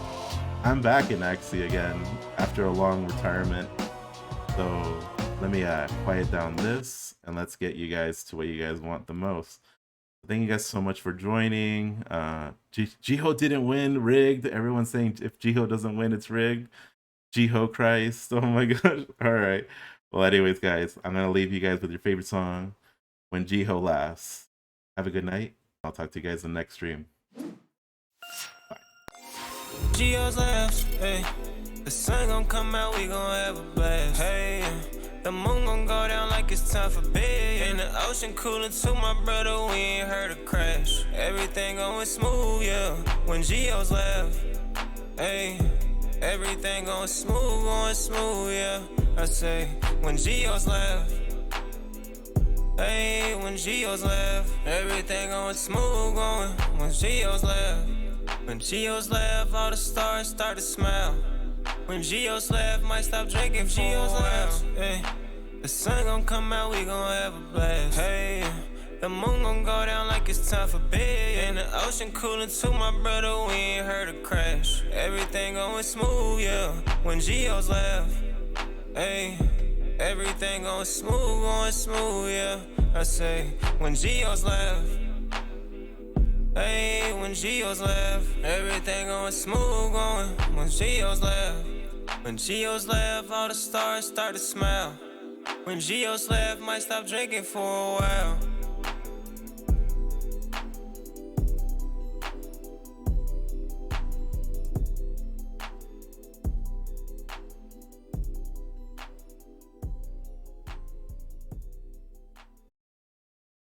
I'm back in Axie again after a long retirement. So let me quiet down this and let's get you guys to what you guys want the most. Thank you guys so much for joining. Jiho didn't win, rigged. Everyone's saying if Jiho doesn't win, it's rigged. Jiho Christ, oh my gosh. All right. Well, anyways, guys, I'm gonna leave you guys with your favorite song, When Jiho Laughs. Have a good night. I'll talk to you guys in the next stream. Geo's laughs, hey. The sun gon' come out, we gon' have a blast. Hey, the moon gon' go down like it's time for bed. And the ocean cooling too, my brother, we ain't heard a crash. Everything going smooth, yeah. When Geo's laugh, hey. Everything going smooth, yeah. I say, when Geo's laugh. Hey, when Geo's laugh, everything going smooth, going. When Geo's laugh. When Geo's laugh, all the stars start to smile. When Geo's laugh, might stop drinking for Geo's a while. Hey, the sun gon' come out, we gon' have a blast. Hey, the moon gon' go down like it's time for bed. And the ocean cooling too, my brother, we ain't heard a crash. Everything going smooth, yeah. When Geo's laugh, hey, everything going smooth, yeah. I say, when Geo's laugh. Hey, when Geo's laugh, everything going smooth, going. When Geo's laugh, when Geo's laugh, all the stars start to smile. When Geo's laugh, might stop drinking for a while.